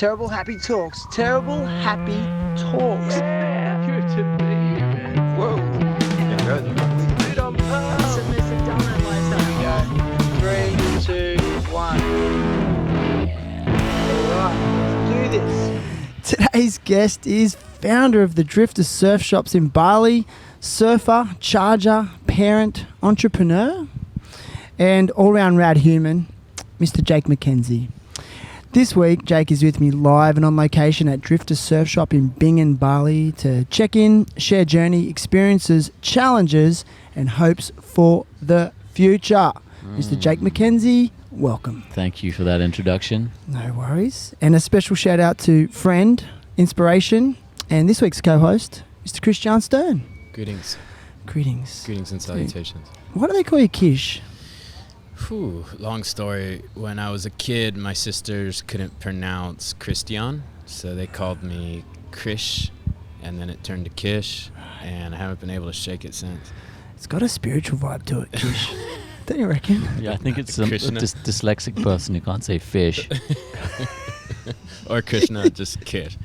Terrible Happy Talks. Terrible Happy Talks. Good to be here, man. Whoa. We did on purpose. Three, two, one. Alright, let's do this. Today's guest is founder of the Drifter Surf Shops in Bali, surfer, charger, parent, entrepreneur, and all-round rad human, Mr Jake Mackenzie. This week, Jake is with me live and on location at Drifter Surf Shop in Bingin, Bali to check in, share journey, experiences, challenges, and hopes for the future. Mr Jake Mackenzie, welcome. Thank you for that introduction. No worries. And a special shout out to friend, inspiration, and this week's co-host, Mr Kristyan Stjerne. Greetings. Greetings. Greetings and salutations. Why do they call you Kish? Whew, long story. When I was a kid, my sisters couldn't pronounce Kristyan, so they called me Krish, and then it turned to Kish, and I haven't been able to shake it since. It's got a spiritual vibe to it, Kish. Don't you reckon? Yeah, I think it's a dyslexic person who can't say fish. Or Krishna, just Kish.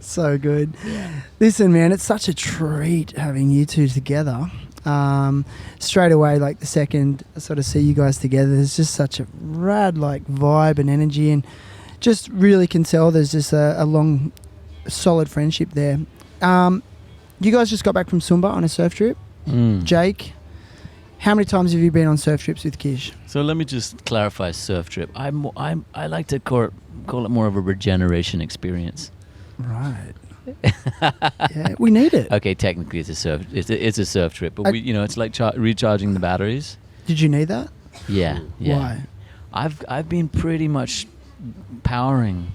So good. Yeah. Listen, man, it's such a treat having you two together. Straight away, like the second I sort of see you guys together, there's just such a rad like vibe and energy, and just really can tell there's just a long, solid friendship there. You guys just got back from Sumba on a surf trip. Jake, how many times have you been on surf trips with Kish? So let me just clarify surf trip. I like to call it more of a regeneration experience. Right. Yeah, we need it. Okay, technically it's a surf trip, but it's like recharging the batteries. Did you need that? Yeah. Why? I've been pretty much powering.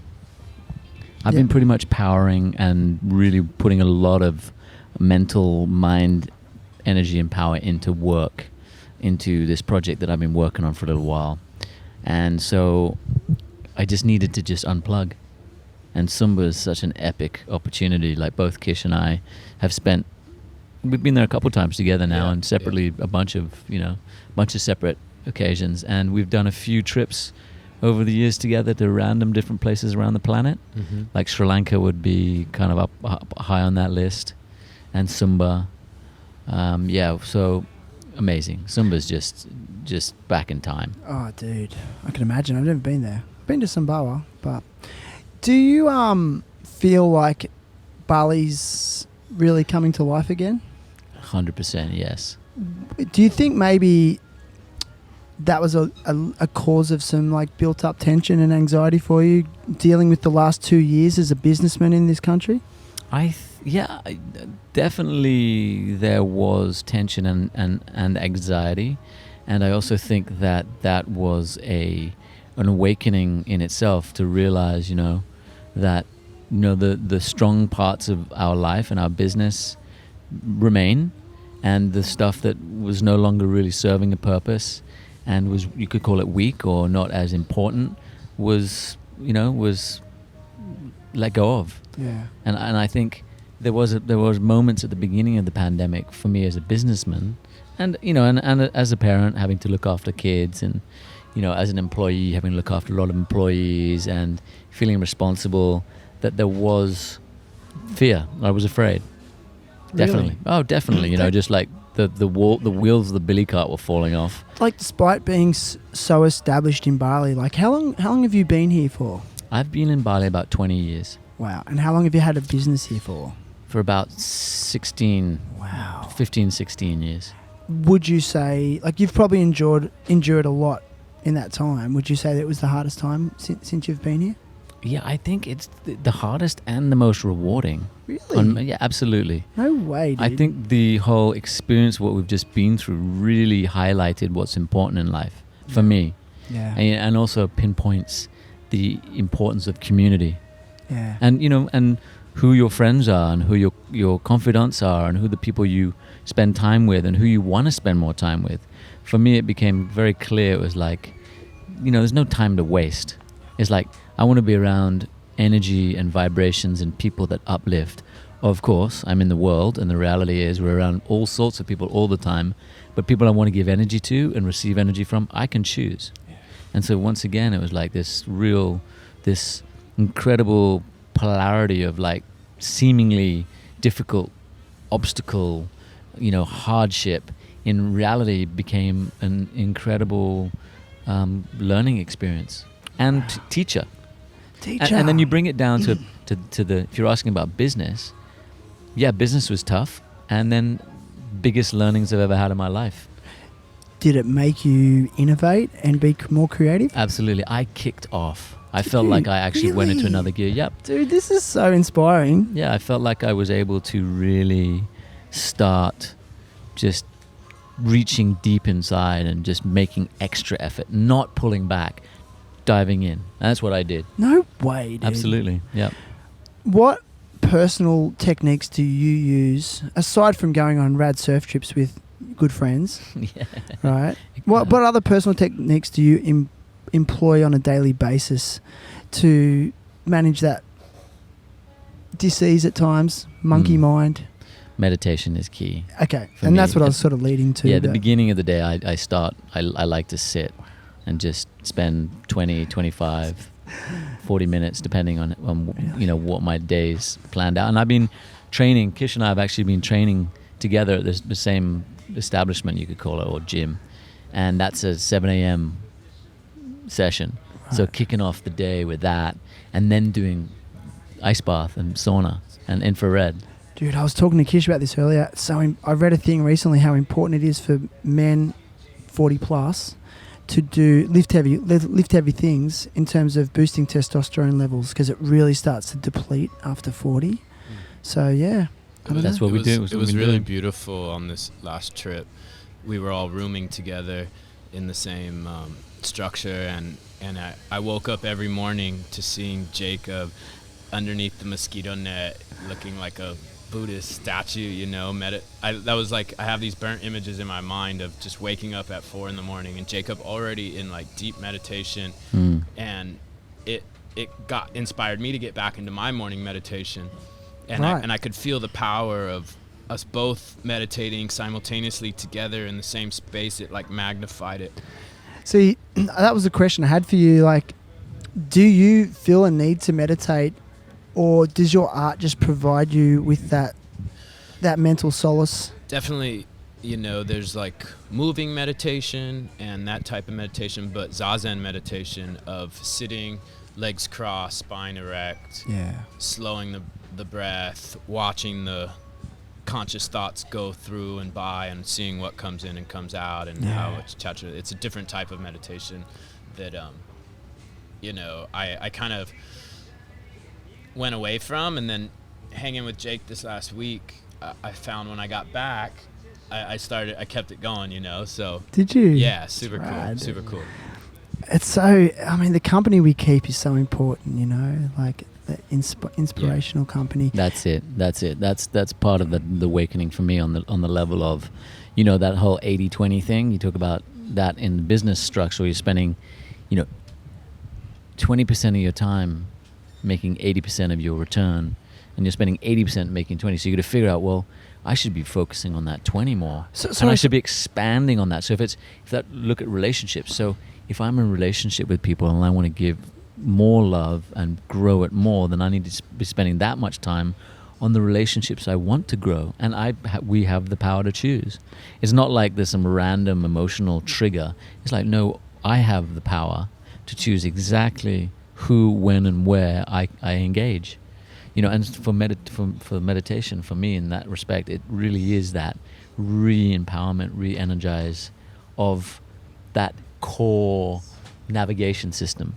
I've been pretty much powering and really putting a lot of mental, mind, energy and power into this project that I've been working on for a little while. And so I just needed to just unplug. And Sumba is such an epic opportunity. Like both Kish and I we've been there a couple of times together now, and separately a bunch of separate occasions. And we've done a few trips over the years together to random different places around the planet. Mm-hmm. Like Sri Lanka would be kind of up high on that list, and Sumba. So amazing. Sumba's just back in time. Oh, dude, I can imagine. I've never been there. I've been to Sumbawa, but do you feel like Bali's really coming to life again? 100%, yes. Do you think maybe that was a cause of some like built up tension and anxiety for you dealing with the last 2 years as a businessman in this country? Definitely there was tension and anxiety, and I also think that was an awakening in itself to realize, that the strong parts of our life and our business remain, and the stuff that was no longer really serving a purpose and was, you could call it weak or not as important, was let go of. Yeah. And I think there was moments at the beginning of the pandemic for me as a businessman, and as a parent having to look after kids, and as an employee having to look after a lot of employees and feeling responsible, that there was fear. I was afraid. Definitely. Really? Oh, definitely. Just like the wheels of the billy cart were falling off. Like, despite being so established in Bali, like how long have you been here for? I've been in Bali about 20 years. Wow. And how long have you had a business here for? For about 16. Wow. 15, 16 years. Would you say, like, you've probably endured a lot in that time? Would you say that it was the hardest time since you've been here? Yeah, I think it's the hardest and the most rewarding. Really? Yeah, absolutely. No way, dude. I think the whole experience, what we've just been through, really highlighted what's important in life for me. Yeah. And also pinpoints the importance of community. Yeah. And, and who your friends are, and who your confidants are, and who the people you spend time with, and who you want to spend more time with. For me, it became very clear. It was like, there's no time to waste. It's like, I want to be around energy and vibrations and people that uplift. Of course, I'm in the world, and the reality is we're around all sorts of people all the time, but people I want to give energy to and receive energy from, I can choose. Yeah. And so once again, it was like this incredible polarity of like seemingly difficult obstacle, hardship, in reality became an incredible learning experience and teacher. And then you bring it down to the, if you're asking about business, business was tough, and then biggest learnings I've ever had in my life. Did it make you innovate and be more creative? Absolutely. I kicked off. I felt like I actually went into another gear. Yep. Dude, this is so inspiring. Yeah, I felt like I was able to really start just reaching deep inside and just making extra effort, not pulling back, diving in. And that's what I did. No way, dude. Absolutely. Yeah. What personal techniques do you use, aside from going on rad surf trips with good friends? Yeah. Right. What other personal techniques do you employ on a daily basis to manage that disease at times, monkey mind? Meditation is key. Okay. And that's what I was sort of leading to. Yeah, the beginning of the day, I like to sit and just spend 20, 25, 40 minutes, depending on what my day's planned out. And I've been training, Kish and I have actually been training together at the same establishment, you could call it, or gym. And that's a 7 a.m. session. Right. So kicking off the day with that, and then doing ice bath and sauna and infrared. Dude, I was talking to Kish about this earlier. So I read a thing recently how important it is for men 40 plus to do lift heavy things in terms of boosting testosterone levels, because it really starts to deplete after 40. So yeah, that's what we do. It was really beautiful on this last trip. We were all rooming together in the same structure, and I woke up every morning to seeing Jacob underneath the mosquito net looking like a Buddhist statue, that was like, I have these burnt images in my mind of just waking up at 4 a.m. and Jacob already in like deep meditation, and it inspired me to get back into my morning meditation, and right. I could feel the power of us both meditating simultaneously together in the same space. It like magnified it. See, that was the question I had for you. Like, do you feel a need to meditate, or does your art just provide you with that mental solace? Definitely, there's like moving meditation and that type of meditation, but Zazen meditation of sitting, legs crossed, spine erect, slowing the breath, watching the conscious thoughts go through and by, and seeing what comes in and comes out, and how it's touched. It's a different type of meditation that, I kind of went away from, and then hanging with Jake this last week, I found when I got back, I kept it going, so. Did you? Yeah, super cool. It's so, the company we keep is so important, like the inspirational company. That's it. That's part of the awakening for me on the level of, that whole 80-20 thing. You talk about that in the business structure, you're spending, 20% of your time making 80% of your return, and you're spending 80% making 20. So you got to figure out, well, I should be focusing on that 20 more, and I should be expanding on that. So look at relationships. So if I'm in a relationship with people and I want to give more love and grow it more, then I need to be spending that much time on the relationships I want to grow, and we have the power to choose. It's not like there's some random emotional trigger. It's like, no, I have the power to choose exactly who, when, and where I engage, and for meditation, for me in that respect, it really is that re-empowerment, re-energize of that core navigation system.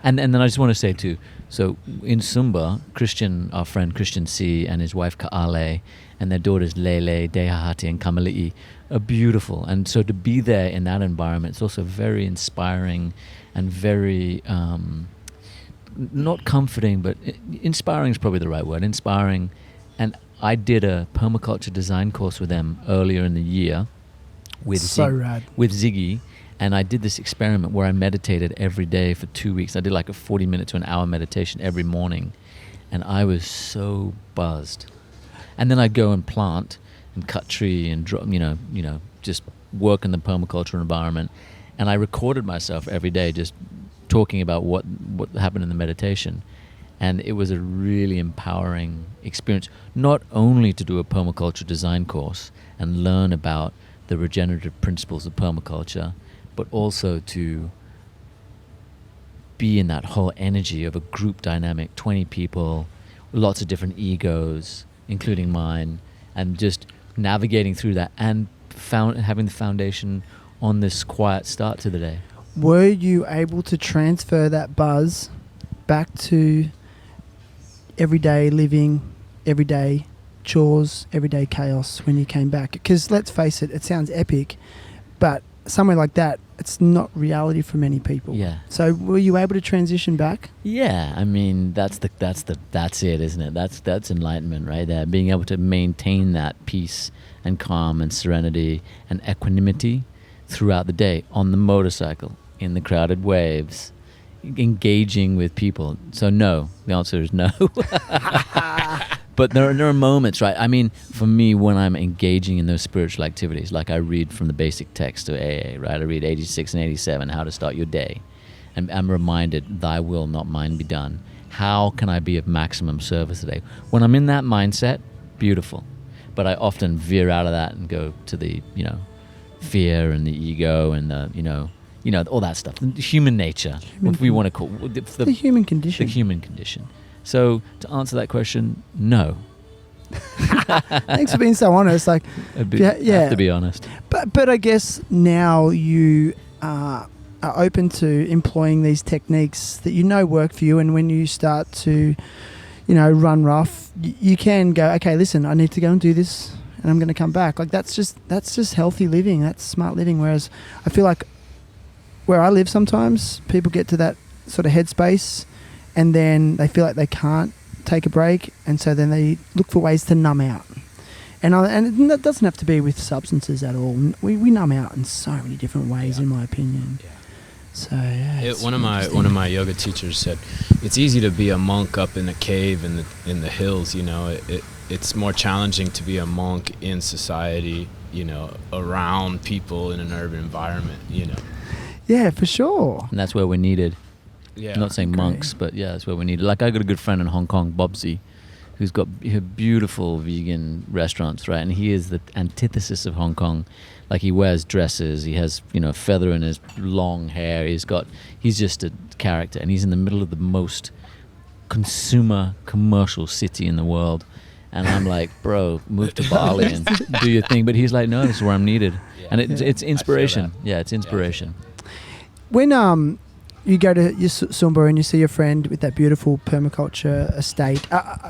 And then I just want to say too, so in Sumba, our friend Kristyan C and his wife Ka'ale and their daughters Lele, Dehahati and Kamali'i are beautiful. And so to be there in that environment, it's also very inspiring and very, not comforting, but inspiring is probably the right word, inspiring. And I did a permaculture design course with them earlier in the year with Ziggy. And I did this experiment where I meditated every day for 2 weeks. I did like a 40-minute to an hour meditation every morning. And I was so buzzed. And then I'd go and plant and cut tree and just work in the permaculture environment. And I recorded myself every day just talking about what happened in the meditation. And it was a really empowering experience, not only to do a permaculture design course and learn about the regenerative principles of permaculture, but also to be in that whole energy of a group dynamic, 20 people, lots of different egos, including mine, and just navigating through that and having the foundation on this quiet start to the day. Were you able to transfer that buzz back to everyday living, everyday chores, everyday chaos when you came back? Because let's face it, it sounds epic, but somewhere like that, it's not reality for many people. Yeah. So were you able to transition back? Yeah, I mean that's it, isn't it? That's enlightenment right there. Being able to maintain that peace and calm and serenity and equanimity throughout the day on the motorcycle, in the crowded waves, engaging with people. So no, the answer is no. But there are moments, right? I mean, for me, when I'm engaging in those spiritual activities, like I read from the basic text of AA, right? I read 86 and 87, How to Start Your Day. And I'm reminded, thy will, not mine, be done. How can I be of maximum service today? When I'm in that mindset, beautiful. But I often veer out of that and go to the, fear and the ego and the, all that stuff. Human nature, what we want to call the human condition. The human condition. So to answer that question, no. Thanks for being so honest. Like, have to be honest. But I guess now you are open to employing these techniques that work for you, and when you start to, run rough, you can go, okay, listen, I need to go and do this, and I'm going to come back. Like that's just healthy living. That's smart living. Whereas I feel like where I live, sometimes people get to that sort of headspace, and then they feel like they can't take a break, and so then they look for ways to numb out. And that doesn't have to be with substances at all. We numb out in so many different ways, in my opinion. Yeah. So one of my yoga teachers said, it's easy to be a monk up in a cave in the hills. It's more challenging to be a monk in society. Around people in an urban environment. Yeah, for sure. And that's where we're needed. Yeah. I'm not saying monks, but yeah, that's where we need. Like I got a good friend in Hong Kong, Bombie, who's got beautiful vegan restaurants, right? And he is the antithesis of Hong Kong. Like he wears dresses, he has a feather in his long hair. He's just a character, and he's in the middle of the most consumer commercial city in the world. And I'm like, bro, move to Bali and do your thing. But he's like, no, this is where I'm needed. Yeah. And it's inspiration. Yeah, it's inspiration. When you go to Sumba and you see your friend with that beautiful permaculture estate.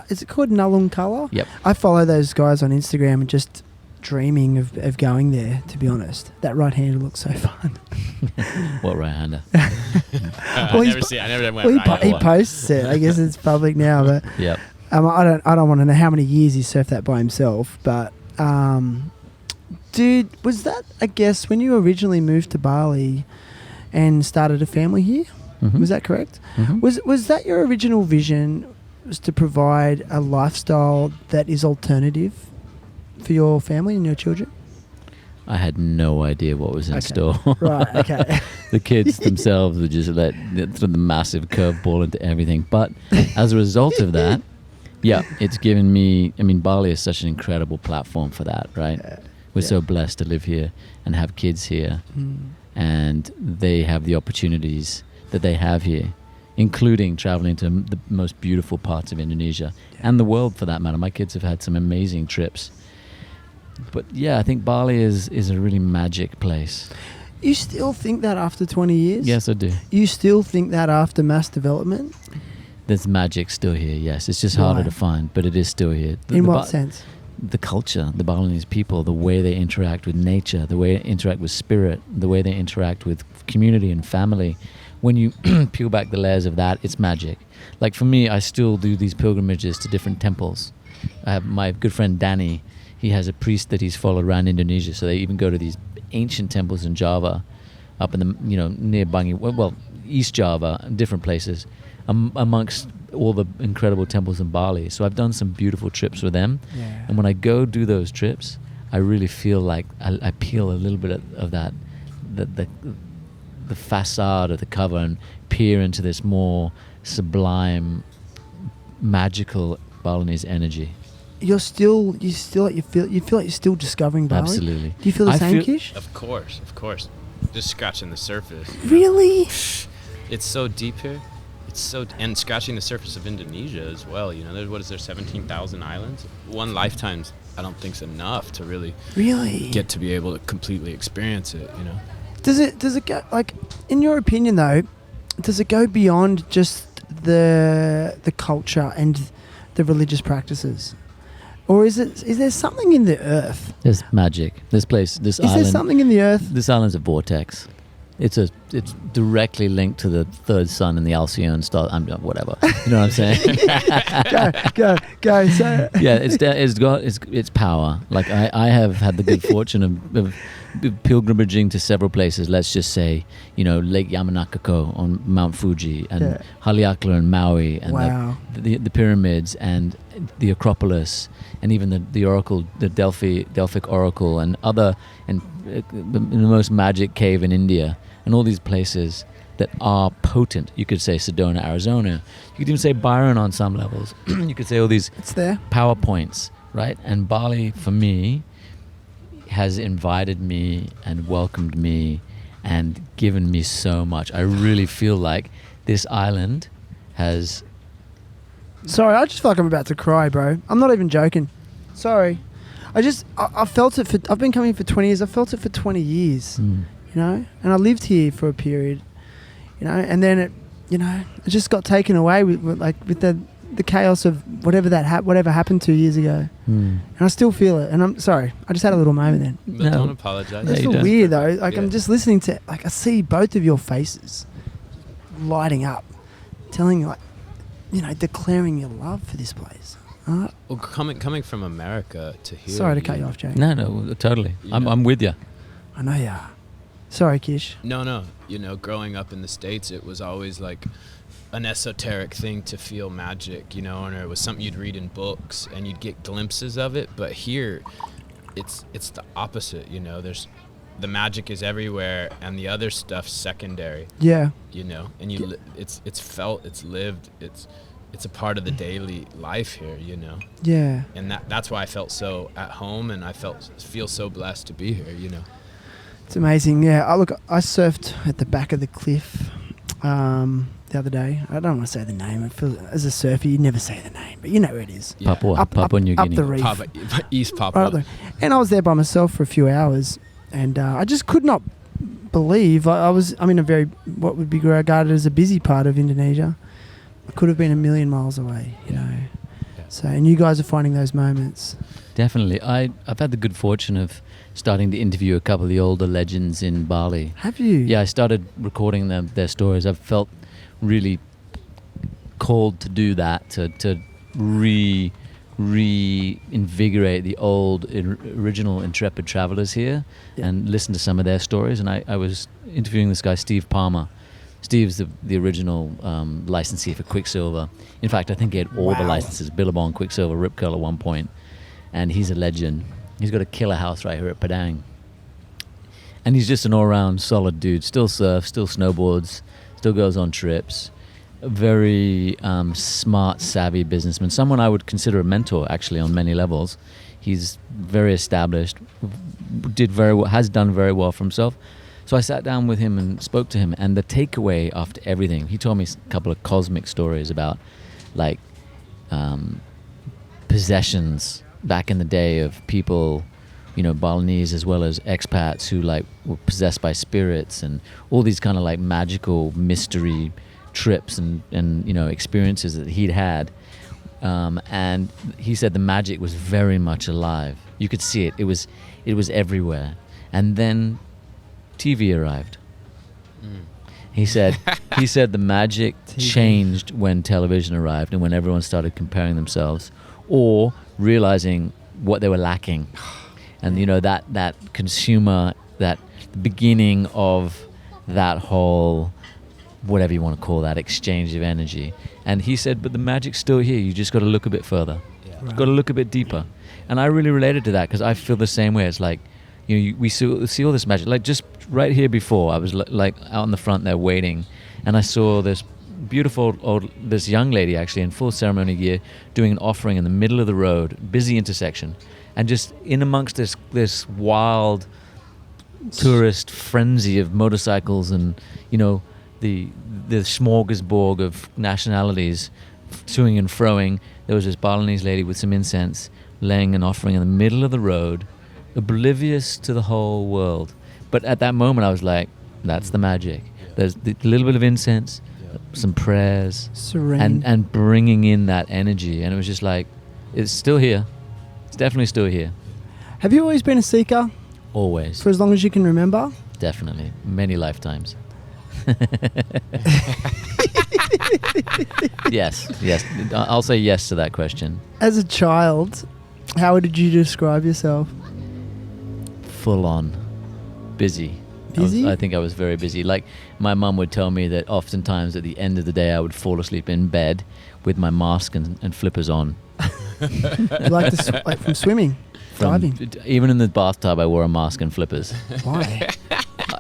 Is it called Nullunkala? Yep. I follow those guys on Instagram and just dreaming of going there, to be honest. That right-hander looks so fun. What right-hander? I never went right. He posts it. I guess it's public now, but yep. I don't want to know how many years he surfed that by himself, but dude, was that, I guess, when you originally moved to Bali and started a family here? Mm-hmm. Was that correct? Mm-hmm. Was that your original vision, was to provide a lifestyle that is alternative for your family and your children? I had no idea what was in store. Right, okay. The kids themselves would just let the massive curveball into everything. But as a result of that, it's given me, Bali is such an incredible platform for that, right? Yeah. We're so blessed to live here and have kids here. And they have the opportunities that they have here, including traveling to the most beautiful parts of Indonesia and the world for that matter. My kids have had some amazing trips. But I think Bali is a really magic place. You still think that after 20 years? Yes, I do. You still think that after mass development? There's magic still here, yes. It's just harder to find, but it is still here. In what sense? The culture, the Balinese people, the way they interact with nature, the way they interact with spirit, the way they interact with community and family. When you peel back the layers of that, it's magic. Like for me, I still do these pilgrimages to different temples. I have my good friend Danny. He has a priest that he's followed around Indonesia, so they even go to these ancient temples in Java, up in the near Bingin, well, East Java, different places, amongst all the incredible temples in Bali. So I've done some beautiful trips with them, and when I go do those trips, I really feel like I peel a little bit of that, the facade of the cover and peer into this more sublime, magical Balinese energy. You feel like you're still discovering Bali. Absolutely. Do you feel the same, Kish? Of course. Just scratching the surface. Really? It's so deep here. And scratching the surface of Indonesia as well. You know, what is there, 17,000 islands? One lifetime's, I don't think, is enough to really get to be able to completely experience it. You know. Does it go, like, in your opinion though? Does it go beyond just the culture and the religious practices, or is there something in the earth? There's magic. This island. Is there something in the earth? This island's a vortex. It's directly linked to the third sun in the Alcyone star. Whatever. You know what I'm saying? go. So yeah, it's power. Like I have had the good fortune of pilgrimaging to several places. Let's just say, you know, Lake Yamanakako on Mount Fuji, and Haleakala and Maui, and the pyramids, and the Acropolis, and even the oracle, the Delphic oracle, and the most magic cave in India, and all these places that are potent. You could say Sedona, Arizona. You could even say Byron on some levels. You could say all these power points, right? And Bali, for me, has invited me and welcomed me and given me so much. I really feel like this island has... Sorry, I just feel like I'm about to cry, bro. I'm not even joking. Sorry. I felt it I've been coming for 20 years. I felt it for 20 years, you know? And I lived here for a period, you know? And then it just got taken away with the chaos of whatever happened 2 years ago. And I still feel it. And I'm sorry. I just had a little moment then. But don't apologize. It's so weird though. Like I'm just listening to, like, I see both of your faces lighting up, telling you, like, you know, declaring your love for this place. Well, coming from America to here. Sorry to cut you off, Jake. No, totally. I'm with you. I know you are. Sorry, Kish. No. You know, growing up in the States, it was always like an esoteric thing to feel magic, you know, and it was something you'd read in books and you'd get glimpses of it. But here, it's the opposite, you know. The magic is everywhere, and the other stuff's secondary. Yeah. You know, and it's felt, it's lived, it's a part of the daily life here, you know. Yeah. And that's why I felt so at home, and I feel so blessed to be here, you know. It's amazing. Yeah. I surfed at the back of the cliff the other day. I don't want to say the name. I feel, as a surfer, you never say the name, but you know where it is. Yeah. Papua New Guinea. Up the reef. East Papua. Right up there. And I was there by myself for a few hours, and I just could not believe I'm in a very, what would be regarded as a busy part of Indonesia. I could have been a million miles away, you know. Yeah. So, and you guys are finding those moments. Definitely. I've had the good fortune of starting to interview a couple of the older legends in Bali. Have you? Yeah, I started recording their stories. I've felt really called to do that, to reinvigorate the old original intrepid travelers here and listen to some of their stories. And I was interviewing this guy, Steve Palmer. Steve's the original licensee for Quicksilver. In fact, I think he had all the licenses, Billabong, Quicksilver, Rip Curl at one point. And he's a legend. He's got a killer house right here at Padang. And he's just an all-around solid dude. Still surfs, still snowboards, still goes on trips. A very smart, savvy businessman. Someone I would consider a mentor, actually, on many levels. He's very established, has done very well for himself. So I sat down with him and spoke to him, and the takeaway after everything, he told me a couple of cosmic stories about, like, possessions back in the day of people, you know, Balinese as well as expats who, like, were possessed by spirits, and all these kind of, like, magical mystery trips and you know, experiences that he'd had. And he said the magic was very much alive. You could see it. It was everywhere. And then TV arrived. He said the magic changed when television arrived and when everyone started comparing themselves or realizing what they were lacking. And you know, that consumer, that beginning of that whole, whatever you want to call that, exchange of energy. And he said, but the magic's still here. You just got to look a bit further. You've got to look a bit deeper. And I really related to that because I feel the same way. It's like, we see all this magic. Like just right here before, I was like out in the front there waiting, and I saw this beautiful this young lady actually in full ceremony gear doing an offering in the middle of the road, busy intersection, and just in amongst this wild tourist frenzy of motorcycles and the smorgasbord of nationalities toing and froing. There was this Balinese lady with some incense laying an offering in the middle of the road, oblivious to the whole world. But at that moment I was like, that's the magic. There's a little bit of incense, some prayers, serene, and bringing in that energy. And it was just like, it's still here. It's definitely still here. Have you always been a seeker? Always. For as long as you can remember? Definitely. Many lifetimes. Yes. I'll say yes to that question. As a child, how did you describe yourself? Full on. Busy. Busy? I think I was very busy. Like, my mum would tell me that oftentimes at the end of the day I would fall asleep in bed with my mask and flippers on. Like from swimming? Diving? Even in the bathtub I wore a mask and flippers. Why?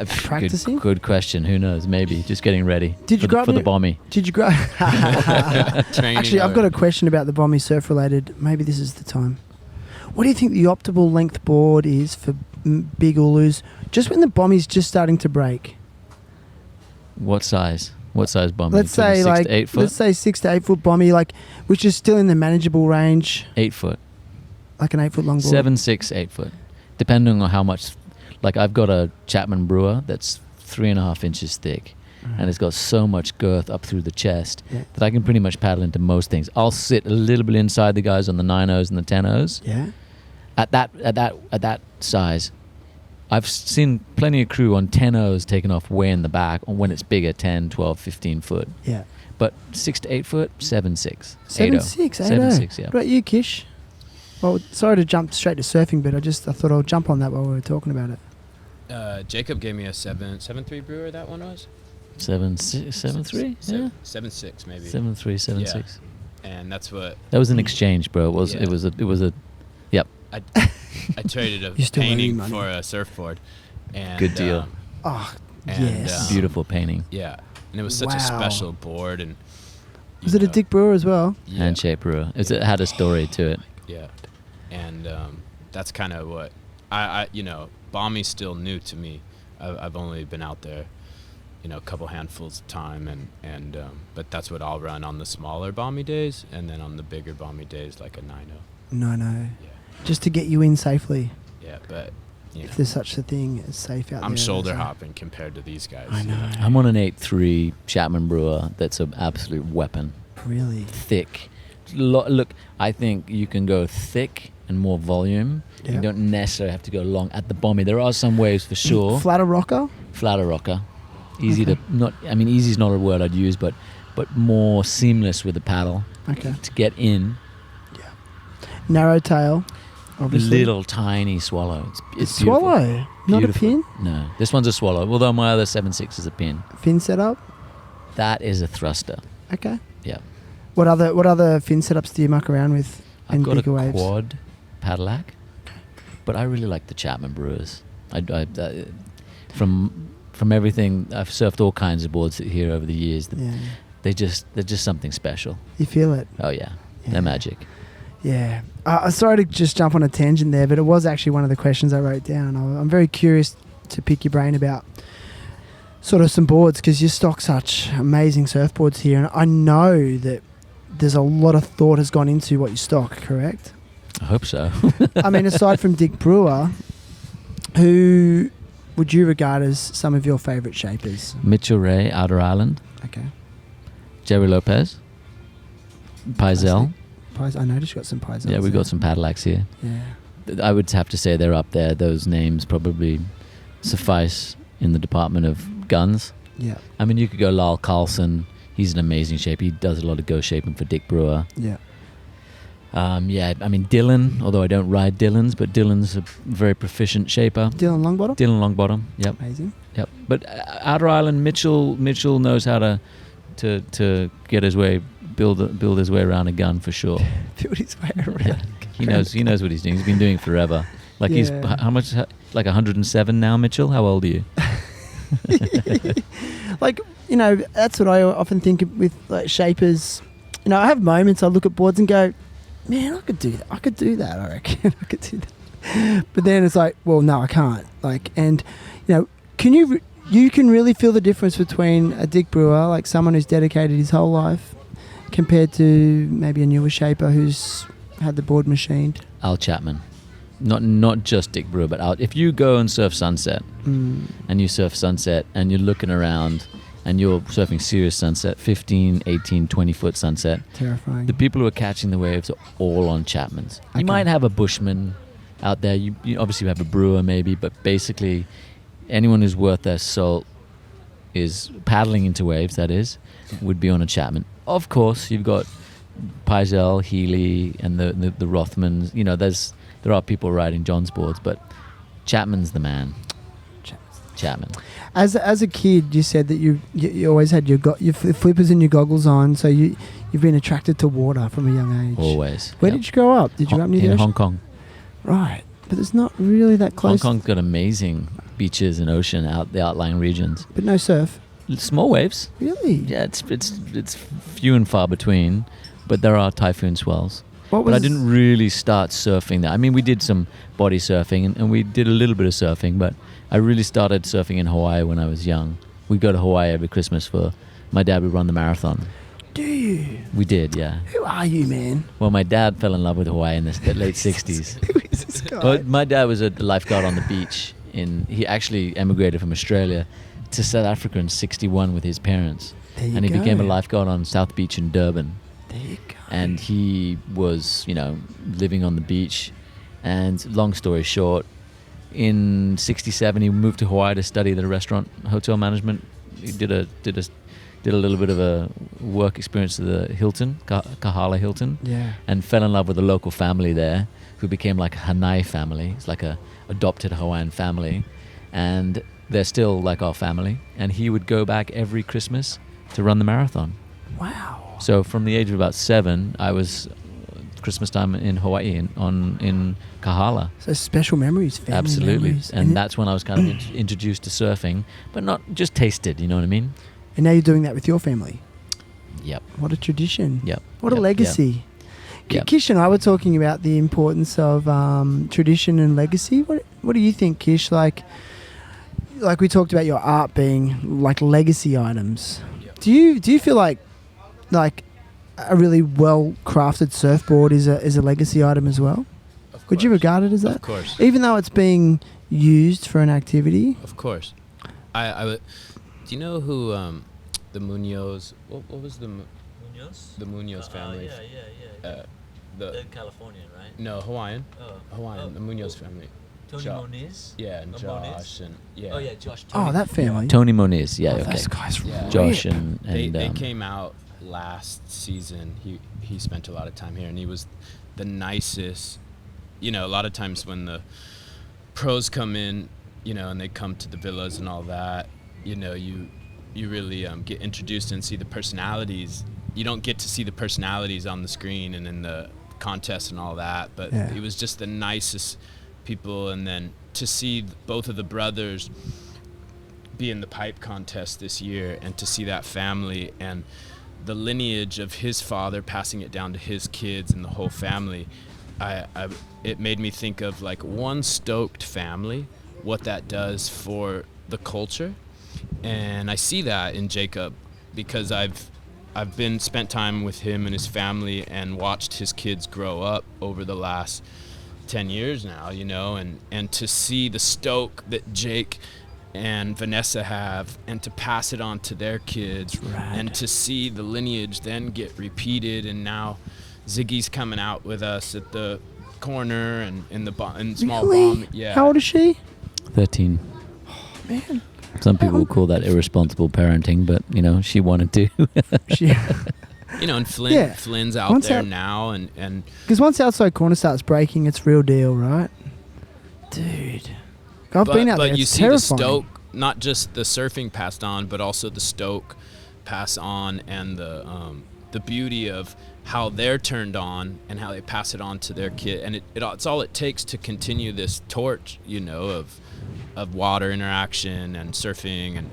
Practicing? Good question. Who knows? Maybe. Just getting ready for the Bombie. Did you grow... Actually, I've got a question about the Bombie surf related. Maybe this is the time. What do you think the optimal length board is for big Ulus just when the Bombie's just starting to break? What size? What size Bombie? Let's say 6 to 8 foot? Let's say 6 to 8 foot Bombie, which is still in the manageable range. 8 foot. Like an 8 foot long board. 7, 6, 8 foot. Depending on how much. Like I've got a Chapman Brewer that's 3.5 inches thick, and it's got so much girth up through the chest that I can pretty much paddle into most things. I'll sit a little bit inside the guys on the 9.0s and the 10.0s. Yeah. At that size, I've seen plenty of crew on 10.0s taken off way in the back, or when it's bigger, 10, 12, 15 foot. Yeah. But 6 to 8 foot, 7, 6. 7, 6, 8. 7, 6, yeah. What about you, Kish? Well, sorry to jump straight to surfing, but I thought I'll jump on that while we were talking about it. Jacob gave me a 7.3 brewer. That one was 7.3, yeah, 7.6 maybe. 7.3, 7.6. And that's what. That was an exchange, bro. It was a. Yep. I traded a painting for a surfboard. And, good deal. Yes. Beautiful painting. Yeah, and it was such a special board. And was it a Dick Brewer as well? Yeah. Handshaped brewer. It had a story to it. Yeah, and that's kind of what I Bombie's still new to me. I've only been out there, a couple handfuls of time, and but that's what I'll run on the smaller Bombie days, and then on the bigger Bombie days like a 9.0. 9.0. Yeah. Just to get you in safely. Yeah, but if there's such a thing as safe out there. I'm shoulder hopping compared to these guys. I know. I'm on an 8.3 Chapman Brewer. That's an absolute weapon. Really thick. Look, I think you can go thick and more volume. Yeah. You don't necessarily have to go long at the Bombie. There are some ways for sure. Flatter rocker. Easy to easy is not a word I'd use, but more seamless with the paddle. Okay. To get in. Yeah. Narrow tail. Obviously. Little tiny swallow. It's swallow, beautiful. not Beautiful. a pin. No, this one's a swallow. Although my other 7.6 is a pin. Fin setup. That is a thruster. Okay. Yeah. What other fin setups do you muck around with? I've got bigger a waves? quad Padillac, but I really like the Chapman Brewers. From everything, I've surfed all kinds of boards here over the years. They're just something special. You feel it? Oh yeah. They're magic. Yeah. Sorry to just jump on a tangent there, but it was actually one of the questions I wrote down. I'm very curious to pick your brain about sort of some boards, because you stock such amazing surfboards here, and I know that there's a lot of thought has gone into what you stock, correct? I hope so. I mean, aside from Dick Brewer, who would you regard as some of your favourite shapers? Mitchell Ray, Outer Island. Okay. Jerry Lopez. Paisel. I noticed you got some Paisels. Yeah, we got some Padillacs here. Yeah. I would have to say they're up there. Those names probably suffice in the department of guns. Yeah. I mean, you could go Lyle Carlson. He's an amazing shape. He does a lot of ghost shaping for Dick Brewer. Yeah. I mean, Dylan, although I don't ride Dylan's, but Dylan's a very proficient shaper. Dylan Longbottom? Dylan Longbottom, yep. Amazing. Yep. But Outer Island, Mitchell knows how to get his way, build his way around a gun for sure. Build his way around. Yeah. He knows what he's doing. He's been doing it forever. Like he's how much? like 107 now, Mitchell? How old are you? Like, you know, that's what I often think with like shapers. You know, I have moments I look at boards and go, man, I could do that. I could do that, I reckon. I could do that. But then it's like, well, no, I can't. Like, and, you know, you can really feel the difference between a Dick Brewer, like someone who's dedicated his whole life, compared to maybe a newer shaper who's had the board machined. Al Chapman. Not just Dick Brewer, but if you go and surf Sunset, and you surf Sunset and you're looking around and you're surfing serious Sunset, 15, 18, 20-foot Sunset. Terrifying. The people who are catching the waves are all on Chapmans. Okay. You might have a Bushman out there. You obviously have a Brewer maybe, but basically anyone who's worth their salt is paddling into waves, that is, would be on a Chapman. Of course, you've got Peisel, Healy, and the Rothmans. You know, there are people riding John's boards, but Chapman's the man. Chapman. As a kid, you said that you always had your flippers and your goggles on, so you've been attracted to water from a young age. Always. Where did you grow up? Did you grow up near the in ocean? Hong Kong. Right, but it's not really that close. Hong Kong's got amazing beaches and ocean the outlying regions. But no surf. Small waves. Really? Yeah, it's few and far between, but there are typhoon swells. But I didn't really start surfing there. I mean, we did some body surfing and we did a little bit of surfing, but I really started surfing in Hawaii when I was young. We'd go to Hawaii every Christmas my dad would run the marathon. Do you? We did, yeah. Who are you, man? Well, my dad fell in love with Hawaii in the late 60s. Who is this guy? Well, my dad was a lifeguard on the beach. He actually emigrated from Australia to South Africa in 61 with his parents. There you and he go. became a lifeguard on South Beach in Durban. There you go. And he was, living on the beach. And long story short, in 67 he moved to Hawaii to study the restaurant hotel management. He did a little bit of a work experience at the Hilton, Kahala Hilton. Yeah. And fell in love with a local family there who became like a Hanai family. It's like a adopted Hawaiian family. And they're still like our family. And he would go back every Christmas to run the marathon. Wow. So from the age of about 7, I was Christmas time in Hawaii in Kahala. So special memories, family Absolutely. memories. And that's when I was kind of introduced to surfing, but not just tasted, you know what I mean? And now you're doing that with your family. Yep. What a tradition. Yep. What a legacy. Yep. Kish and I were talking about the importance of tradition and legacy. What do you think, Kish? Like we talked about your art being like legacy items. Yep. Do you feel like a really well crafted surfboard is a legacy item as well? Would you regard it as that? Of course. Even though it's being used for an activity? Of course. I would. Do you know who the Munoz? What was the Munoz? The Munoz family? Yeah. The They're Californian, right? no Hawaiian. Oh. Hawaiian. The Munoz family. Tony Moniz? Yeah, and Josh and yeah. Oh yeah, Josh. Oh, that family. Tony Moniz, yeah, Oh, okay. those guys Yeah. Josh rip. and They came out last season. He spent a lot of time here, and he was the nicest. A lot of times when the pros come in, and they come to the villas and all that, you really get introduced and see the personalities. You don't get to see the personalities on the screen and in the contest and all that, but it was just the nicest people. And then to see both of the brothers be in the pipe contest this year, and to see that family and the lineage of his father passing it down to his kids and the whole family, it made me think of like one stoked family, what that does for the culture. And I see that in Jacob because I've spent time with him and his family and watched his kids grow up over the last 10 years now, and to see the stoke that Jake and Vanessa have, and to pass it on to their kids, and to see the lineage then get repeated. And now Ziggy's coming out with us at the corner and in small Really? bomb. Yeah. How old is she? 13. Man. Some people call that irresponsible parenting, but, she wanted to. She, And Flynn, Yeah. Flynn's out Once there out- now, and because once outside corner starts breaking, it's real deal, right? Dude. I've been out there. But you It's see terrifying. the stoke, not just the surfing passed on, but also the stoke pass on, and the beauty of how they're turned on and how they pass it on to their kid. And it's all it takes to continue this torch, you know, of water interaction and surfing,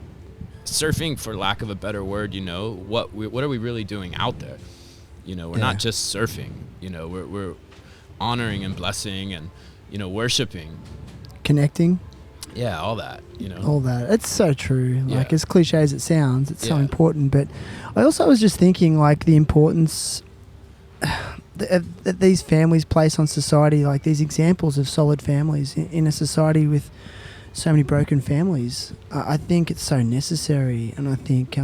for lack of a better word, you know, what are we really doing out there? You know, we're not just surfing, you know, we're honoring and blessing and, you know, worshiping. Connecting. Yeah, all that, you know. All that. It's so true. Yeah. Like, as cliche as it sounds, it's so Yeah. important. But I also was just thinking, like, the importance that these families place on society, like these examples of solid families in a society with so many broken families. I think it's so necessary. And I think,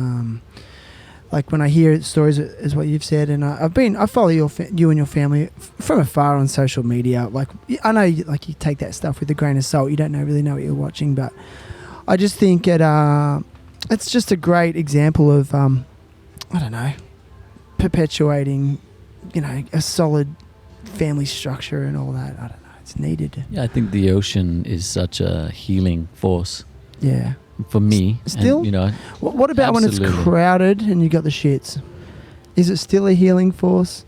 like, when I hear stories as what you've said, and I follow you and your family from afar on social media. Like, I know, like, you take that stuff with a grain of salt. You don't really know what you're watching, but I just think it's just a great example of, I don't know, perpetuating, you know, a solid family structure and all that. I don't know. It's needed. Yeah, I think the ocean is such a healing force. Yeah. For me, Still, and, you know, what about when it's absolutely. crowded and you got the shits? Is it still a healing force?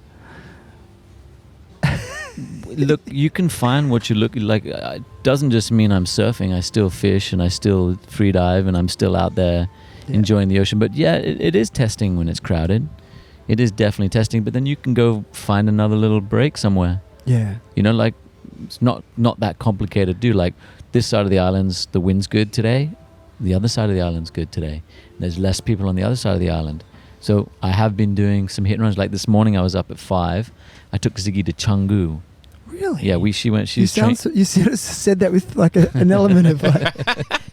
look, you can find what you look like. It doesn't just mean I'm surfing. I still fish and I still free dive and I'm still out there enjoying the ocean. But yeah, it is testing when it's crowded. It is definitely testing. But then you can go find another little break somewhere. Yeah. You know, like, it's not that complicated to do. Like, this side of the islands, the wind's good today. The other side of the island's good today. There's less people on the other side of the island. So I have been doing some hit and runs. Like this morning I was up at 5. I took Ziggy to Canggu. Really? Yeah, you said that with like an element of like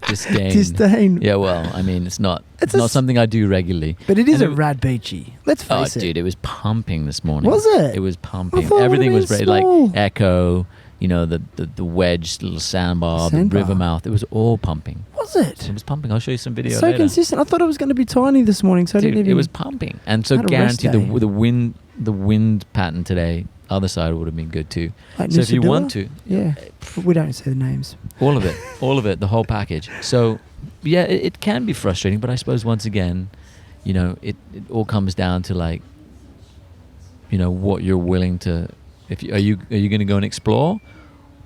disdain. Yeah, well, I mean, it's not something I do regularly. But it is a rad beachy. Let's face it. Oh, dude, it was pumping this morning. Was it? It was pumping. I thought Everything was very like small. Echo, you know, the wedge, little sandbar, the river mouth. It was all pumping. Was it? It was pumping. I'll show you some video So later. consistent. I thought it was going to be tiny this morning, so Dude, I didn't even... it was pumping. And so Had a rest guaranteed day. the wind pattern today, other side would have been good too. Like So if you Nusa want Dua? to, Yeah. We don't say the names. all of it, the whole package. So yeah, it can be frustrating, but I suppose once again, you know, it all comes down to, like, you know, what you're willing to. Are you going to go and explore?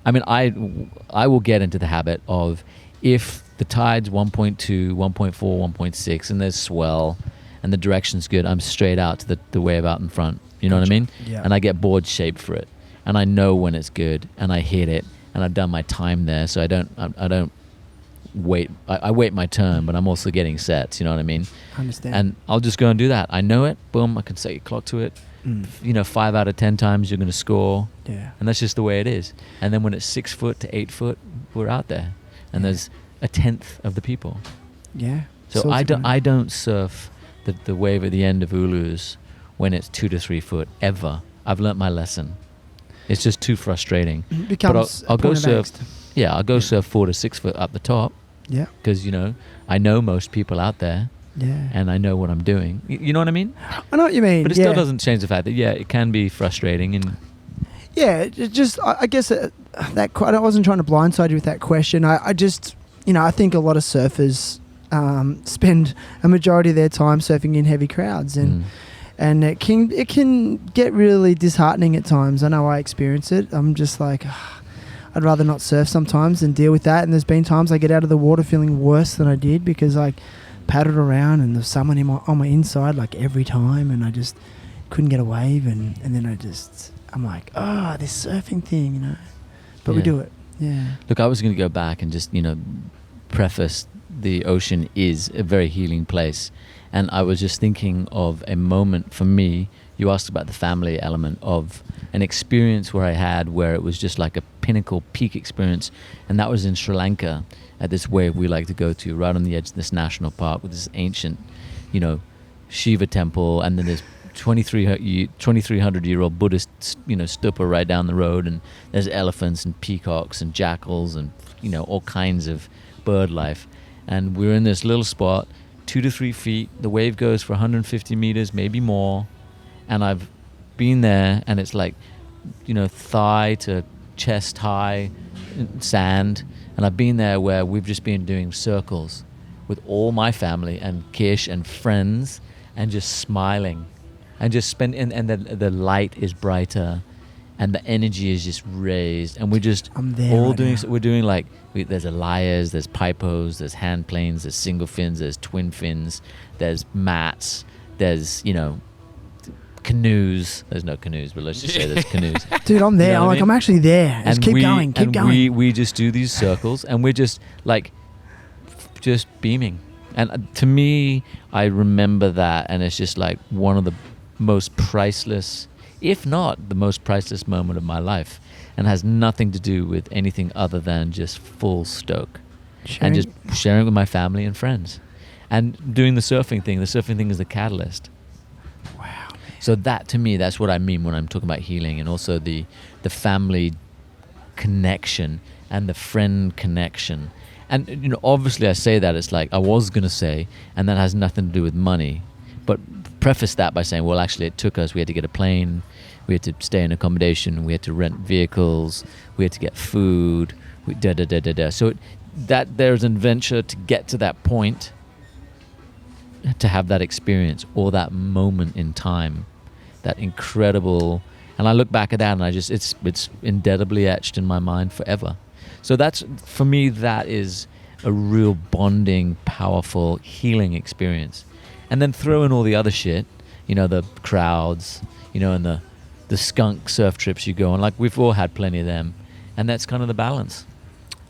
I mean, I will get into the habit of, if the tide's 1.2, 1.4, 1.6, and there's swell, and the direction's good, I'm straight out to the wave out in front. You know what I mean? Yeah. And I get board shaped for it, and I know when it's good, and I hit it, and I've done my time there, so I don't wait. I wait my turn, but I'm also getting sets. You know what I mean? I understand. And I'll just go and do that. I know it. Boom. I can set your clock to it. You know, 5 out of 10 times you're going to score. Yeah. And that's just the way it is. And then when it's 6 foot to 8 foot, we're out there, and there's a tenth of the people. Yeah. So I don't surf the wave at the end of Ulus when it's 2 to 3 foot ever. I've learnt my lesson. It's just too frustrating. It becomes I'll go surf. angst. Yeah, I'll go surf 4 to 6 foot up the top. Yeah. Because, you know, I know most people out there. Yeah. And I know what I'm doing. You know what I mean? I know what you mean. But it still doesn't change the fact that, it can be frustrating. And yeah, it just, I guess that I wasn't trying to blindside you with that question. I just, you know, I think a lot of surfers spend a majority of their time surfing in heavy crowds, and it can get really disheartening at times. I know I experience it. I'm just like, I'd rather not surf sometimes and deal with that. And there's been times I get out of the water feeling worse than I did because I paddled around and there's someone on my inside like every time, and I just couldn't get a wave, and then I'm like, this surfing thing, you know. But we do it. Yeah. Look, I was going to go back and just, you know, preface the ocean is a very healing place. And I was just thinking of a moment for me. You asked about the family element of an experience where it was just like a pinnacle peak experience. And that was in Sri Lanka at this wave we like to go to, right on the edge of this national park with this ancient, you know, Shiva temple. And then there's 2,300-year-old Buddhist, you know, stupa right down the road. And there's elephants and peacocks and jackals and, you know, all kinds of bird life. And we're in this little spot, 2 to 3 feet. The wave goes for 150 meters, maybe more. And I've been there, and it's like, you know, thigh to chest high sand. And I've been there where we've just been doing circles with all my family and Kish and friends and just smiling and just spend, and the light is brighter, and the energy is just raised, and we're just I'm there all right doing. now. We're doing like there's Elias, there's pipos, there's hand planes, there's single fins, there's twin fins, there's mats, there's canoes. There's no canoes, but let's just say there's canoes. Dude, I'm there. You know I'm what I like, mean? I'm actually there. Just keep going. Keep going. We just do these circles, and we're just like, just beaming. And to me, I remember that, and it's just like one of the most priceless, if not the most priceless moment of my life, and has nothing to do with anything other than just full stoke. And just sharing with my family and friends, and doing the surfing thing. The surfing thing is the catalyst. Wow. So that, to me, that's what I mean when I'm talking about healing, and also the family connection and the friend connection. And obviously I say that, it's like I was going to say, and that has nothing to do with money, but preface that by saying, well, actually it took us, we had to get a plane, we had to stay in accommodation, we had to rent vehicles, we had to get food, so that there's an adventure to get to that point, to have that experience or that moment in time, that incredible. And I look back at that, and it's indelibly etched in my mind forever. So that's, for me, that is a real bonding, powerful, healing experience. And then throw in all the other shit, the crowds, and the skunk surf trips you go on. Like, we've all had plenty of them, and that's kind of the balance.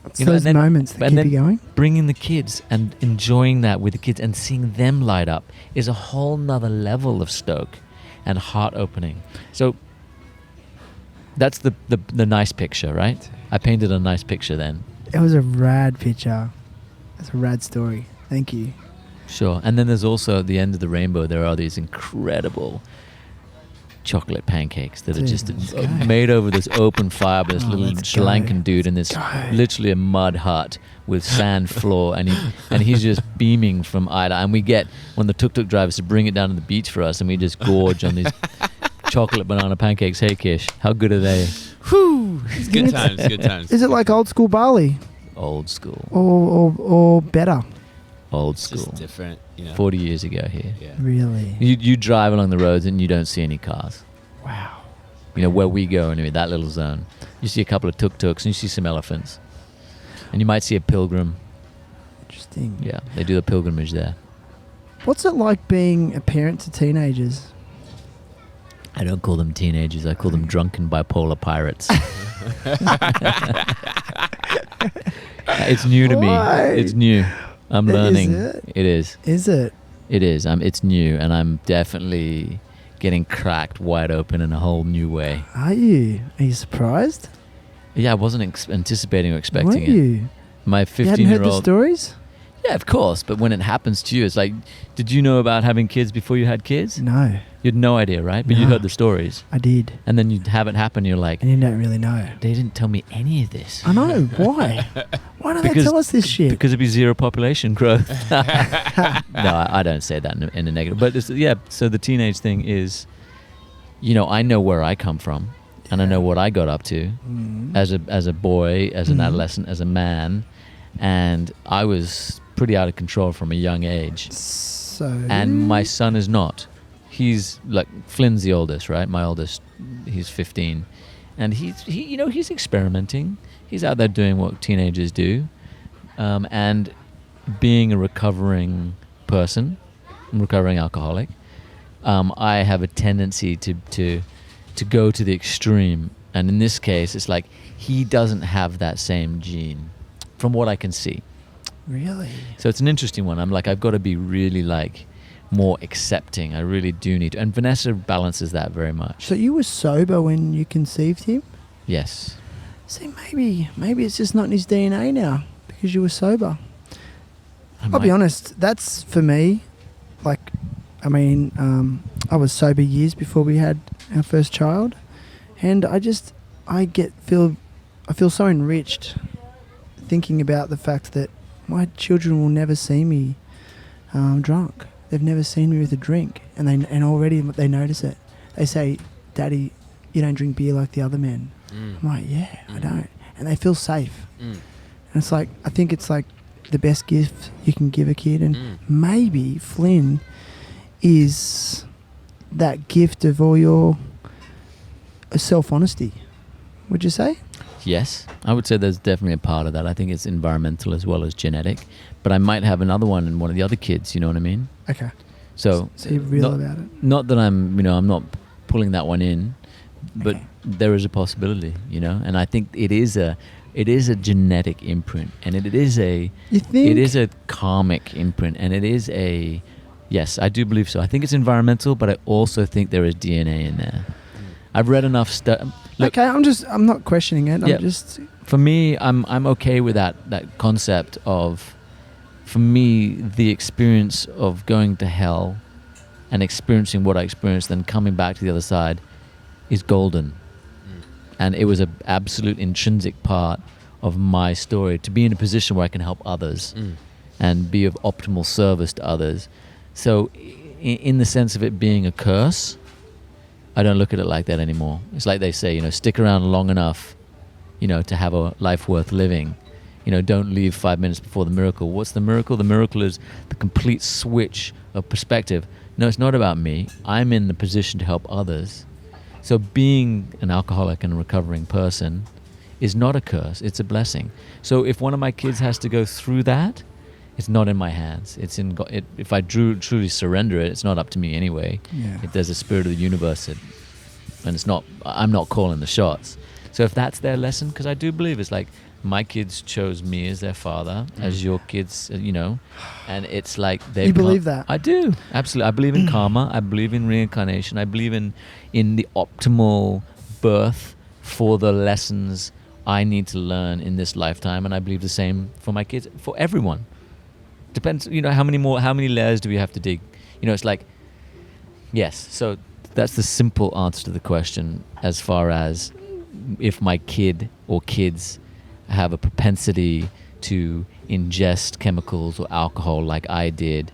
It's those moments that keep you going. Bringing the kids and enjoying that with the kids and seeing them light up is a whole nother level of stoke and heart opening. So that's the nice picture, right? I painted a nice picture then. It was a rad picture. It's a rad story. Thank you. Sure. And then there's also, at the end of the rainbow, there are these incredible chocolate pancakes that are just made over this open fire by this little Sri Lankan dude in this literally a mud hut with sand floor, and he's just beaming from eye to eye. And we get one of the tuk-tuk drivers to bring it down to the beach for us, and we just gorge on these chocolate banana pancakes. Hey Kish, how good are they? Whew. It's good times, good times. Is it like old school Bali? Old school. Or better? Old It's school. just different, 40 years ago here. Yeah. Really? You drive along the roads and you don't see any cars. Wow. Where we go anyway, that little zone. You see a couple of tuk-tuks and you see some elephants. And you might see a pilgrim. Interesting. Yeah, they do the pilgrimage there. What's it like being a parent to teenagers? I don't call them teenagers. I call them drunken bipolar pirates. It's new to Why? me. It's new. I'm learning. Is it? It is. Is it? It is. It's new, and I'm definitely getting cracked wide open in a whole new way. Are you? Are you surprised? Yeah, I wasn't anticipating or expecting Weren't it. you? My You hadn't heard the 15-year-old. stories? Yeah, of course. But when it happens to you, it's like, did you know about having kids before you had kids? No, You had no idea, right? But you No. heard the stories. I did. And then you have it happen, you're like, And you don't really know. they didn't tell me any of this. I know. Why? Why don't they Because- tell us this shit? Because it'd be zero population growth. No, I don't say that in a negative. But so the teenage thing is, I know where I come from. And I know what I got up to as a boy, as an adolescent, as a man. And I was pretty out of control from a young age. So. And my son is not. He's like, Flynn's the oldest, right? My oldest, he's 15, and he's experimenting. He's out there doing what teenagers do, and being a recovering person, recovering alcoholic. I have a tendency to go to the extreme, and in this case, it's like he doesn't have that same gene, from what I can see. Really? So it's an interesting one. I'm like, I've got to be really more accepting. I really do need to. And Vanessa balances that very much. So you were sober when you conceived him? Yes. See, maybe it's just not in his DNA now because you were sober. I I'll be honest, that's for me. I was sober years before we had our first child, and I feel so enriched thinking about the fact that my children will never see me drunk. They've never seen me with a drink, and already they notice it. They say, "Daddy, you don't drink beer like the other men." I'm like, "Yeah, I don't," and they feel safe. And it's like, I think it's like the best gift you can give a kid, and maybe Flynn is that gift of all your self-honesty, would you say? Yes, I would say there's definitely a part of that. I think it's environmental as well as genetic. But I might have another one in one of the other kids, you know what I mean? Okay. So you're real about it. Not that I'm not pulling that one in, but Okay. there is a possibility, and I think it is a genetic imprint, and it is a karmic imprint, and it is yes, I do believe so. I think it's environmental, but I also think there is DNA in there. I've read enough stuff. Okay, I'm not questioning it. I'm just, for me, I'm okay with that concept of, for me, the experience of going to hell and experiencing what I experienced, then coming back to the other side, is golden. And it was an absolute intrinsic part of my story to be in a position where I can help others and be of optimal service to others. So in the sense of it being a curse, I don't look at it like that anymore. It's like they say, stick around long enough, to have a life worth living. Don't leave 5 minutes before the miracle. What's the miracle? The miracle is the complete switch of perspective. No, it's not about me. I'm in the position to help others. So being an alcoholic and a recovering person is not a curse, it's a blessing. So if one of my kids has to go through that, it's not in my hands. It's in God. If I truly surrender it, it's not up to me anyway. Yeah. If there's a spirit of the universe, and it's not, I'm not calling the shots. So if that's their lesson, because I do believe it's like, my kids chose me as their father, as your kids, and it's like they. You believe that? I do, absolutely. I believe in karma. I believe in reincarnation. I believe in the optimal birth for the lessons I need to learn in this lifetime, and I believe the same for my kids, for everyone. Depends, how many layers do we have to dig? It's like, yes. So that's the simple answer to the question. As far as if my kid or kids have a propensity to ingest chemicals or alcohol like I did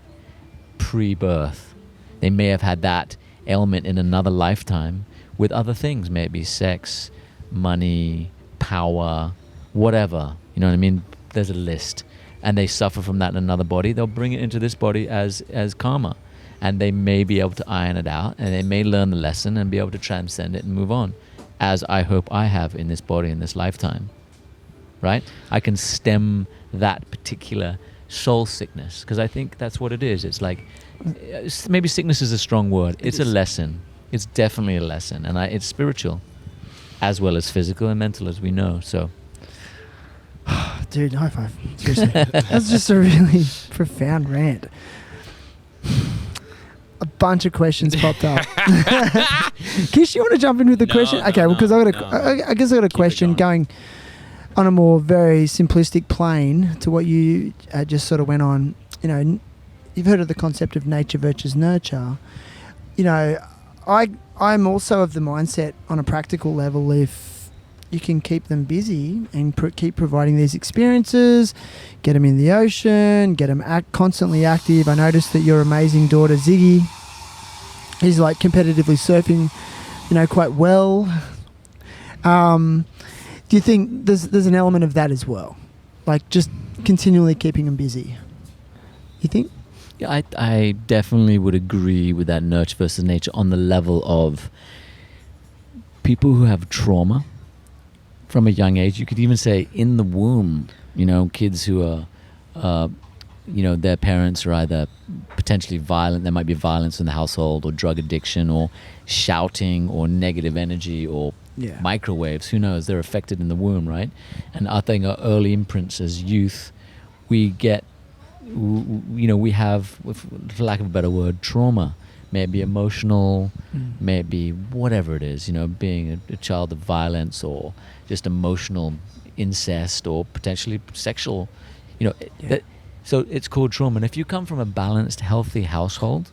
pre-birth, they may have had that ailment in another lifetime with other things, maybe sex, money, power, whatever. You know what I mean? There's a list. And they suffer from that in another body. They'll bring it into this body as karma. And they may be able to iron it out, and they may learn the lesson and be able to transcend it and move on, as I hope I have in this body in this lifetime. Right? I can stem that particular soul sickness, because I think that's what it is. It's like, maybe sickness is a strong word. It's a lesson. It's definitely a lesson, and it's spiritual as well as physical and mental, as we know. So, dude, high five. Seriously, that's just a really profound rant. A bunch of questions popped up. Kish, you want to jump in with the question? Okay, because I guess I got a question going on a more very simplistic plane to what you just sort of went on. You've heard of the concept of nature versus nurture. I'm also of the mindset on a practical level, if you can keep them busy and keep providing these experiences, get them in the ocean, get them constantly active. I noticed that your amazing daughter Ziggy is like competitively surfing, quite well. Do you think there's an element of that as well? Like just continually keeping them busy? You think? Yeah, I definitely would agree with that nurture versus nature on the level of people who have trauma from a young age. You could even say in the womb, kids who are, their parents are either potentially violent. There might be violence in the household, or drug addiction, or shouting, or negative energy, or microwaves. Who knows? They're affected in the womb, right? And I think our early imprints as youth, we get, we have, for lack of a better word, trauma. Maybe emotional, maybe whatever it is, being a child of violence, or just emotional incest, or potentially sexual, so it's called trauma. And if you come from a balanced, healthy household,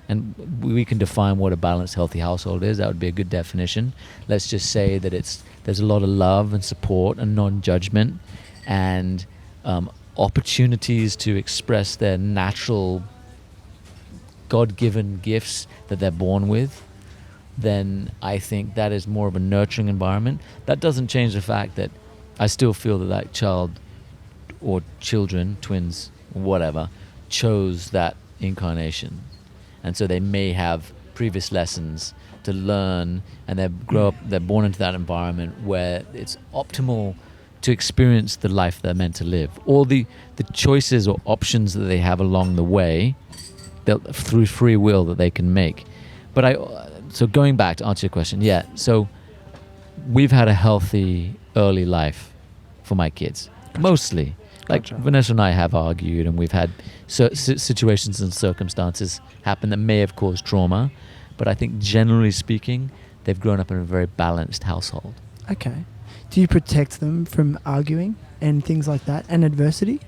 and we can define what a balanced, healthy household is, that would be a good definition. Let's just say that there's a lot of love and support and non-judgment, and opportunities to express their natural God-given gifts that they're born with, then I think that is more of a nurturing environment. That doesn't change the fact that I still feel that child or children, twins, whatever, chose that incarnation. And so they may have previous lessons to learn, and they're born into that environment where it's optimal to experience the life they're meant to live. All the choices or options that they have along the way, through free will, that they can make. But so going back to answer your question, yeah, so we've had a healthy early life for my kids, mostly. Like Vanessa and I have argued, and we've had situations and circumstances happen that may have caused trauma, but I think generally speaking, they've grown up in a very balanced household. Okay. Do you protect them from arguing and things like that, and adversity?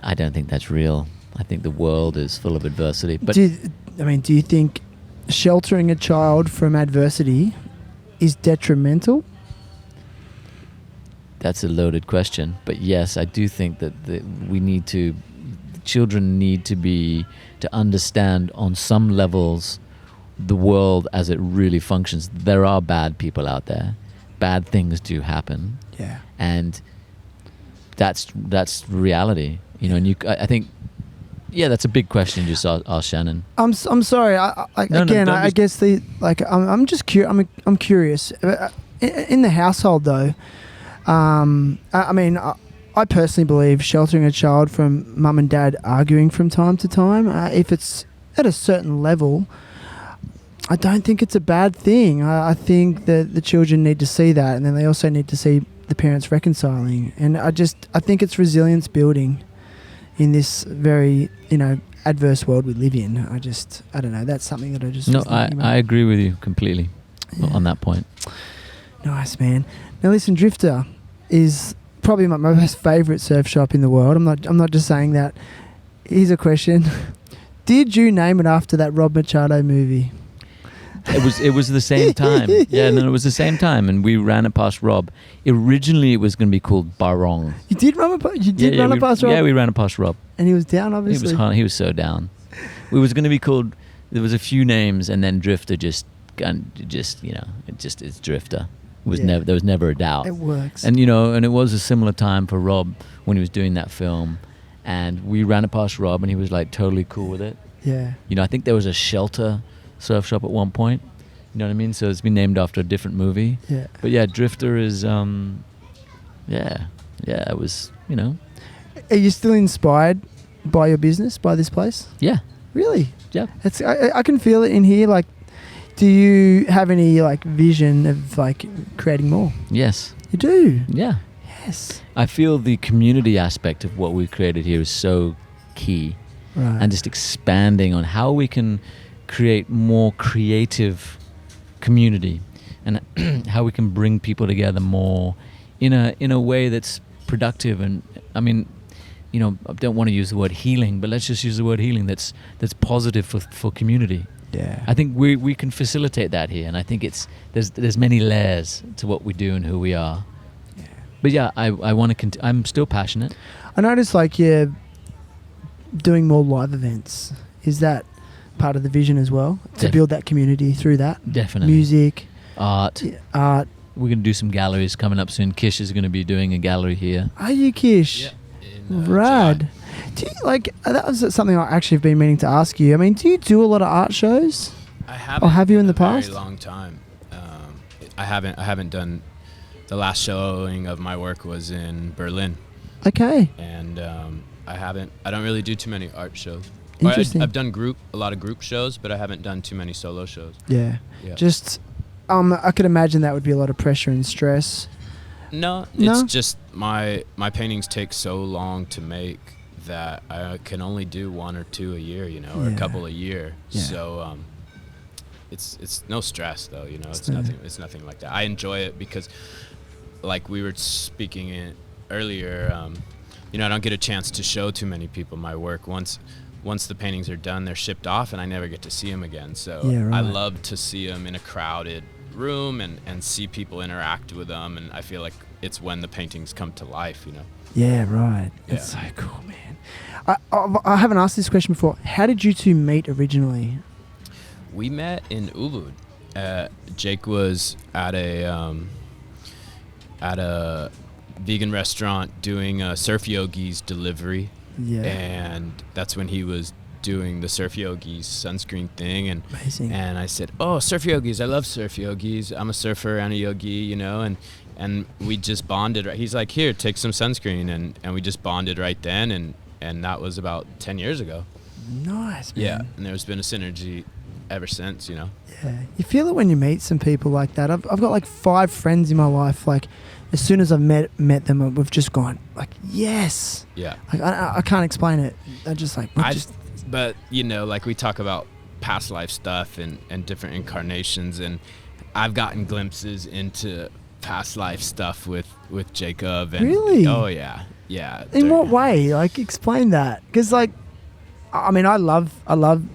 I don't think that's real. I think the world is full of adversity. But do you think sheltering a child from adversity is detrimental? That's a loaded question. But yes, I do think that children need to understand on some levels the world as it really functions. There are bad people out there. Bad things do happen. Yeah. And that's reality. You know, and I think, yeah, that's a big question you just asked Shannon. I'm sorry. I guess I'm just curious. I'm curious. In the household, though, I personally believe sheltering a child from mum and dad arguing from time to time, if it's at a certain level, I don't think it's a bad thing. I think that the children need to see that, and then they also need to see the parents reconciling. And I think it's resilience building in this very, adverse world we live in. I don't know. That's something that I just... No, I agree with you completely on that point. Nice, man. Now listen, Drifter is probably my most favourite surf shop in the world. I'm not just saying that. Here's a question. Did you name it after that Rob Machado movie? It was the same time. Yeah, no, it was the same time, and we ran it past Rob. Originally, it was going to be called Barong. You did run it past Rob? Yeah, we ran it past Rob. And he was down, obviously. He was so down. It was going to be called... There was a few names, and then Drifter it's Drifter. There was never a doubt. It works. And and it was a similar time for Rob when he was doing that film, and we ran it past Rob, and he was like totally cool with it. Yeah. I think there was a Shelter surf shop at one point. You know what I mean? So it's been named after a different movie. Yeah. But yeah, Drifter is it was, Are you still inspired by your business, by this place? Yeah. Really? Yeah. I can feel it in here. Like, do you have any vision of creating more? Yes. You do? Yeah. Yes. I feel the community aspect of what we've created here is so key. Right. And just expanding on how we can create more creative community, and how we can bring people together more in a way that's productive. And I don't want to use the word healing, but let's just use the word healing that's positive for community. Yeah. I think we can facilitate that here, and I think there's many layers to what we do and who we are. Yeah. But yeah, I want to I'm still passionate. I noticed you're doing more live events. Is that part of the vision as well, to build that community through that? Definitely. Music, art. We're going to do some galleries coming up soon. Kish is going to be doing a gallery here. Are you, Kish? Yeah. Rad. Do you that was something I actually have been meaning to ask you. Do you do a lot of art shows? I haven't. Or have you in the a past? Very long time. I haven't done. The last showing of my work was in Berlin. Okay. And I don't really do too many art shows. Interesting. I've done a lot of group shows, but I haven't done too many solo shows. Yeah. Yeah. Just, I could imagine that would be a lot of pressure and stress. No, it's just my paintings take so long to make that I can only do one or two a year, or a couple a year. Yeah. So it's no stress though, It's nothing like that. I enjoy it because, like we were speaking earlier, I don't get a chance to show too many people my work. Once the paintings are done, they're shipped off, and I never get to see them again. So I love to see them in a crowded room and see people interact with them, and I feel like it's when the paintings come to life. Yeah, right. Yeah. That's so cool, man. I haven't asked this question before. How did you two meet originally? We met in Ubud. Jake was at a vegan restaurant doing a surf yogi's delivery. Yeah. And that's when he was doing the surf yogis sunscreen thing, and Amazing. and I said, oh, surf yogis, I love surf yogis, I'm a surfer and a yogi, you know, and we just bonded. Right, he's like, here, take some sunscreen, and we just bonded right then, and that was about 10 years ago. Nice, man. Yeah, and there's been a synergy ever since, you know. Yeah, you feel it when you meet some people like that. I've got like 5 friends in my life. Like, as soon as I've met them, we've just gone like, yes. Yeah. Like I can't explain it. I just like but you know, like we talk about past life stuff and different incarnations, and I've gotten glimpses into past life stuff with Jacob. And Really? Oh yeah, yeah. In what way? Like, explain that. Because like, I mean, I love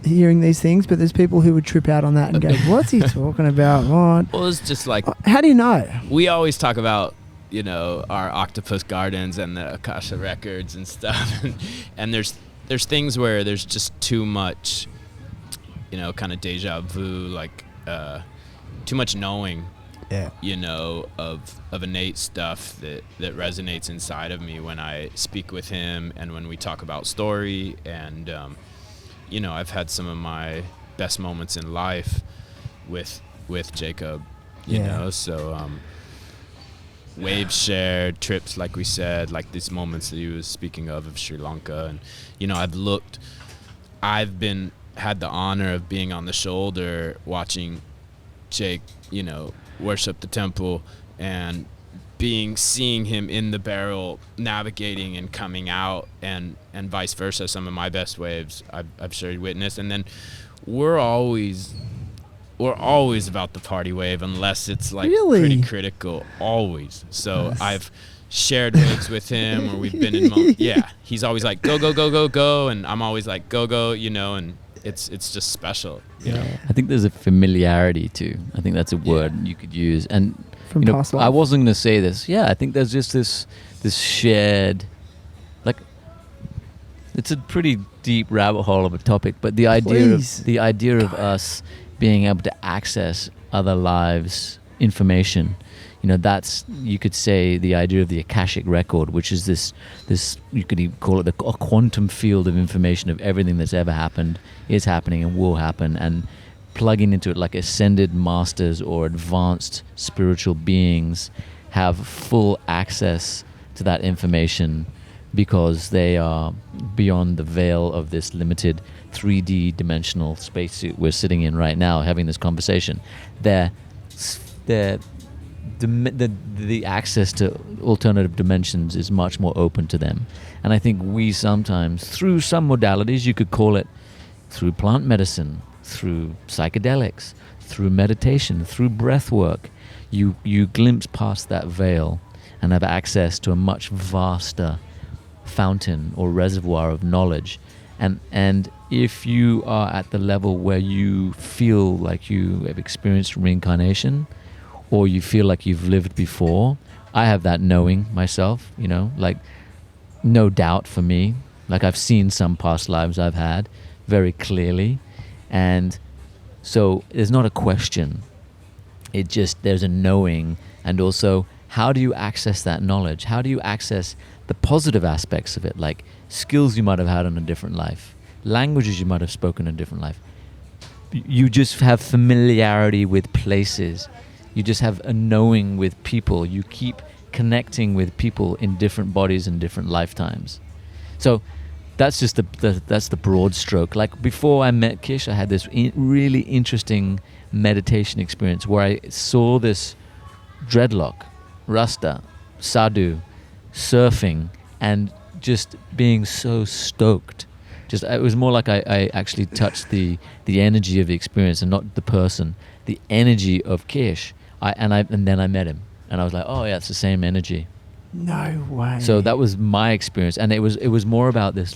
hearing these things, but there's people who would trip out on that and go, "What's he talking about? What?" Well, it's just like, how do you know? we always talk about, you know, our octopus gardens and the Akasha records and stuff, and there's things where there's just too much, you know, kind of deja vu, like too much knowing. Yeah. You know, of innate stuff that resonates inside of me when I speak with him and when we talk about story. And you know, I've had some of my best moments in life with Jacob, you know, so waves shared, trips, like we said, like these moments that he was speaking of Sri Lanka. And you know, I've had the honor of being on the shoulder watching Jake, you know, worship the temple, and seeing him in the barrel navigating and coming out, and vice versa. Some of my best waves I've shared witness. And then we're always about the party wave, unless it's like pretty critical, always. So I've shared waves with him, or we've been in he's always like, go, and I'm always like, go, you know, and it's just special, you know. I think there's a familiarity too. I think that's a word you could use. And From you know, past life. I wasn't going to say this. Yeah, I think there's just this shared, like, it's a pretty deep rabbit hole of a topic, but the idea of us being able to access other lives' information, you know, that's, you could say, the idea of the Akashic record, which is this you could even call it a quantum field of information of everything that's ever happened, is happening, and will happen, and plugging into it like ascended masters or advanced spiritual beings have full access to that information because they are beyond the veil of this limited 3D dimensional spacesuit we're sitting in right now having this conversation. The access to alternative dimensions is much more open to them. And I think we sometimes, through some modalities, you could call it through plant medicine, through psychedelics, through meditation, through breath work, you glimpse past that veil and have access to a much vaster fountain or reservoir of knowledge. And if you are at the level where you feel like you have experienced reincarnation, or you feel like you've lived before, I have that knowing myself, you know, like, no doubt for me. Like, I've seen some past lives I've had very clearly. And so there's not a question. It just, there's a knowing. And also, how do you access that knowledge? How do you access the positive aspects of it? Like skills you might have had in a different life, languages you might have spoken in a different life. You just have familiarity with places. You just have a knowing with people. You keep connecting with people in different bodies and different lifetimes. So that's just that's the broad stroke. Like, before I met Kish, I had this really interesting meditation experience where I saw this dreadlock, Rasta, sadhu, surfing, and just being so stoked. Just, it was more like I actually touched the energy of the experience and not the person, the energy of Kish. And then I met him, and I was like, oh yeah, it's the same energy. No way. So that was my experience, and it was more about this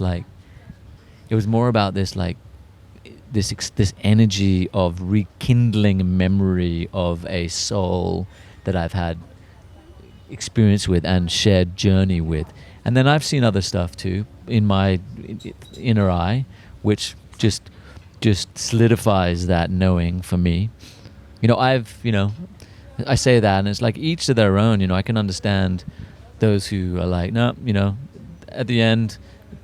this energy of rekindling memory of a soul that I've had experience with and shared journey with. And then I've seen other stuff too in my inner eye, which just solidifies that knowing for me. You know, I say that, and it's like each to their own. You know, I can understand those who are like, no, you know, at the end,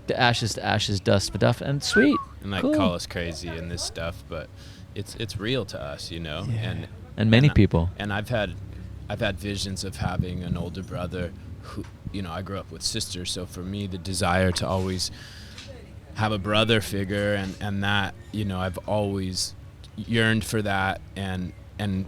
the ashes to ashes, dust for dust, and sweet. and like Cool. call us crazy and this stuff, but it's real to us, you know. Yeah. And many people. And I've had visions of having an older brother who, you know, I grew up with sisters, so for me the desire to always have a brother figure, and that, you know, I've always yearned for that and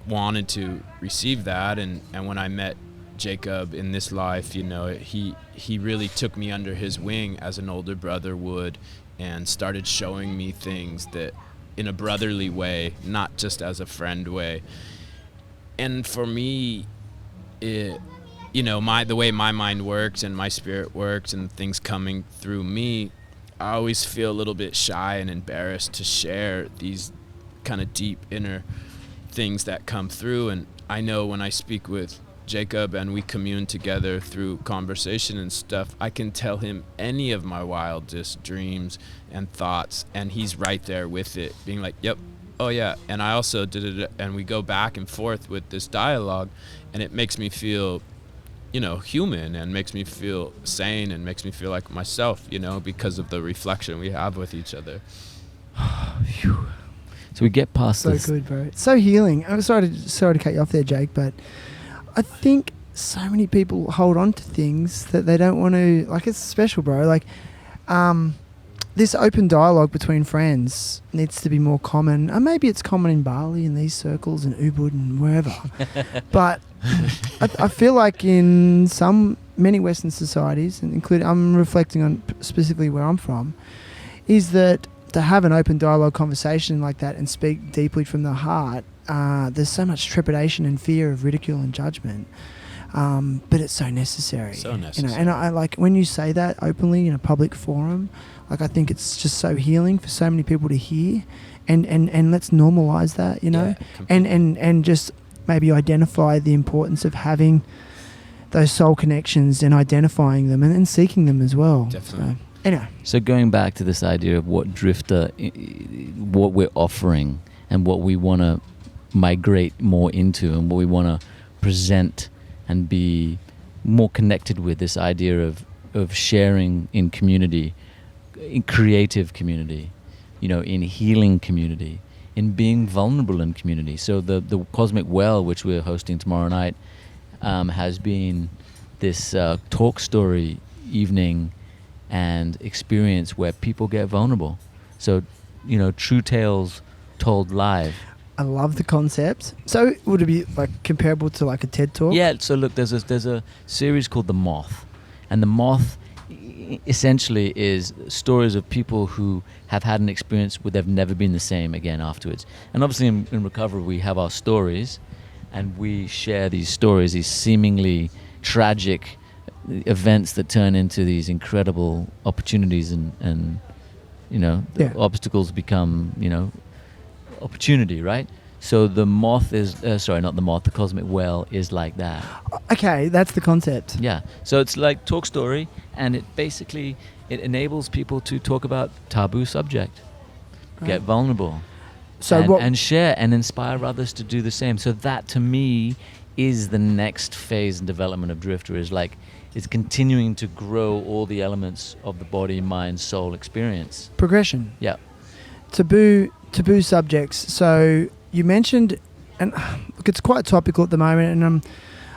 wanted to receive that, and when I met Jacob in this life, you know, he really took me under his wing as an older brother would, and started showing me things that in a brotherly way, not just as a friend way. And for me, it, you know, the way my mind works and my spirit works and things coming through me, I always feel a little bit shy and embarrassed to share these kind of deep inner things that come through. And I know when I speak with Jacob and we commune together through conversation and stuff, I can tell him any of my wildest dreams and thoughts, and he's right there with it, being like, yep, oh yeah, and I also did it, and we go back and forth with this dialogue, and it makes me feel, you know, human, and makes me feel sane, and makes me feel like myself, you know, because of the reflection we have with each other. So we get past So this. good, bro. It's so healing. I'm sorry to cut you off there, Jake, but I think so many people hold on to things that they don't want to, like, it's special, bro. Like, this open dialogue between friends needs to be more common. And maybe it's common in Bali in these circles and Ubud and wherever. But I feel like in many Western societies, and including, I'm reflecting on specifically where I'm from, is that to have an open dialogue conversation like that and speak deeply from the heart, there's so much trepidation and fear of ridicule and judgment. But it's so necessary. So necessary. You know, and I like when you say that openly in a public forum, like, I think it's just so healing for so many people to hear, and let's normalize that, you know, Yeah, and just maybe identify the importance of having those soul connections and identifying them and seeking them as well. Definitely. So, anyway. So going back to this idea of what drifter, what we're offering and what we want to migrate more into and what we want to present and be more connected with, this idea of sharing in community, in creative community, you know, in healing community, in being vulnerable in community. So the Cosmic Well, which we're hosting tomorrow night, has been this talk story evening and experience where people get vulnerable. So, you know, true tales told live. I love the concept. So would it be like comparable to like a TED Talk? Yeah, so look, there's a series called The Moth. And The Moth essentially is stories of people who have had an experience where they've never been the same again afterwards. And obviously in recovery we have our stories, and we share these stories, these seemingly tragic events that turn into these incredible opportunities, and you know, the obstacles become, you know, opportunity, right? So the Moth is, the Cosmic Well is like that. Okay, that's the concept. Yeah. So it's like talk story, and it enables people to talk about taboo subject, get vulnerable, So and share and inspire others to do the same. So that to me is the next phase in development of Drifter, is like it's continuing to grow all the elements of the body, mind, soul experience. Progression. Yeah. Taboo subjects. So you mentioned, and look, it's quite topical at the moment, and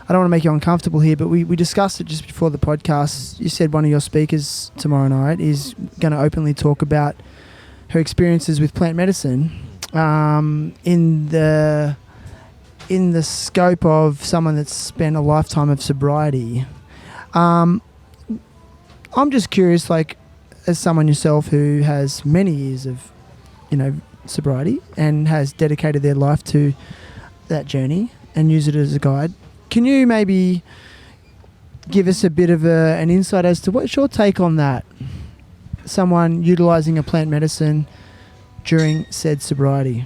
I don't want to make you uncomfortable here, but we discussed it just before the podcast. You said one of your speakers tomorrow night is going to openly talk about her experiences with plant medicine in the scope of someone that's spent a lifetime of sobriety. I'm just curious, like, as someone yourself who has many years of, you know, sobriety and has dedicated their life to that journey and use it as a guide, can you maybe give us a bit of an insight as to what's your take on that? Someone utilizing a plant medicine during said sobriety.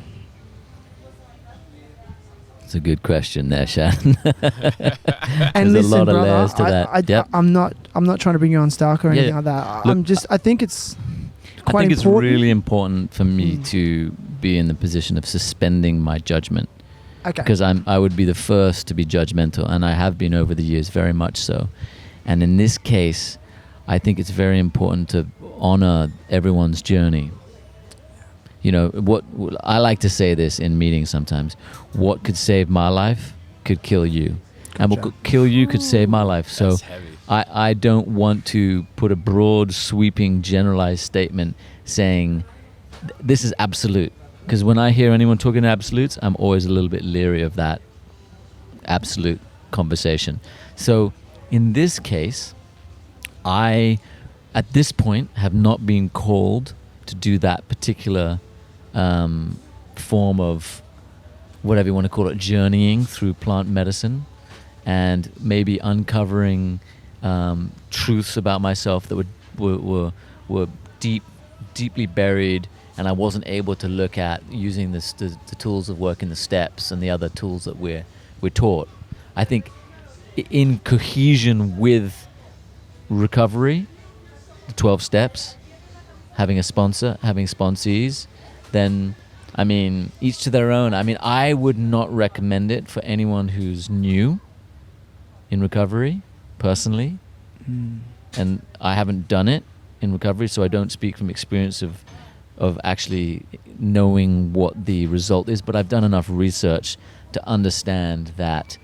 It's a good question there, Shannon. And There's listen, a lot of brother, layers to that. Yep. I'm not trying to bring you on Stark or anything like that. Look, I think it's quite I think important. it's really important for me to be in the position of suspending my judgment. Okay. Because I would be the first to be judgmental, and I have been over the years, very much so. And in this case, I think it's very important to honor everyone's journey what I like to say this in meetings sometimes. What could save my life could kill you, and what could kill you could save my life. So That's heavy. I don't want to put a broad, sweeping, generalized statement saying this is absolute. Because when I hear anyone talking in absolutes, I'm always a little bit leery of that absolute conversation. So in this case, I, at this point, have not been called to do that particular form of, whatever you want to call it, journeying through plant medicine, and maybe uncovering truths about myself that were deeply buried, and I wasn't able to look at using the tools of work in the steps and the other tools that we're taught. I think in cohesion with recovery, the 12 steps, having a sponsor, having sponsees, then, I mean, each to their own. I mean, I would not recommend it for anyone who's new in recovery, personally. And I haven't done it in recovery, so I don't speak from experience of actually knowing what the result is, but I've done enough research to understand that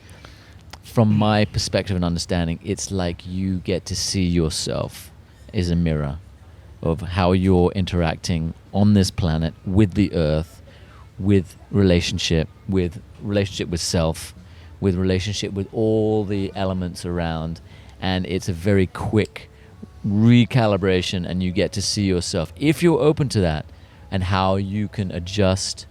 from my perspective and understanding, it's like you get to see yourself as a mirror of how you're interacting on this planet with the earth, with relationship with self, with relationship with all the elements around, and it's a very quick recalibration, and you get to see yourself, if you're open to that, and how you can adjust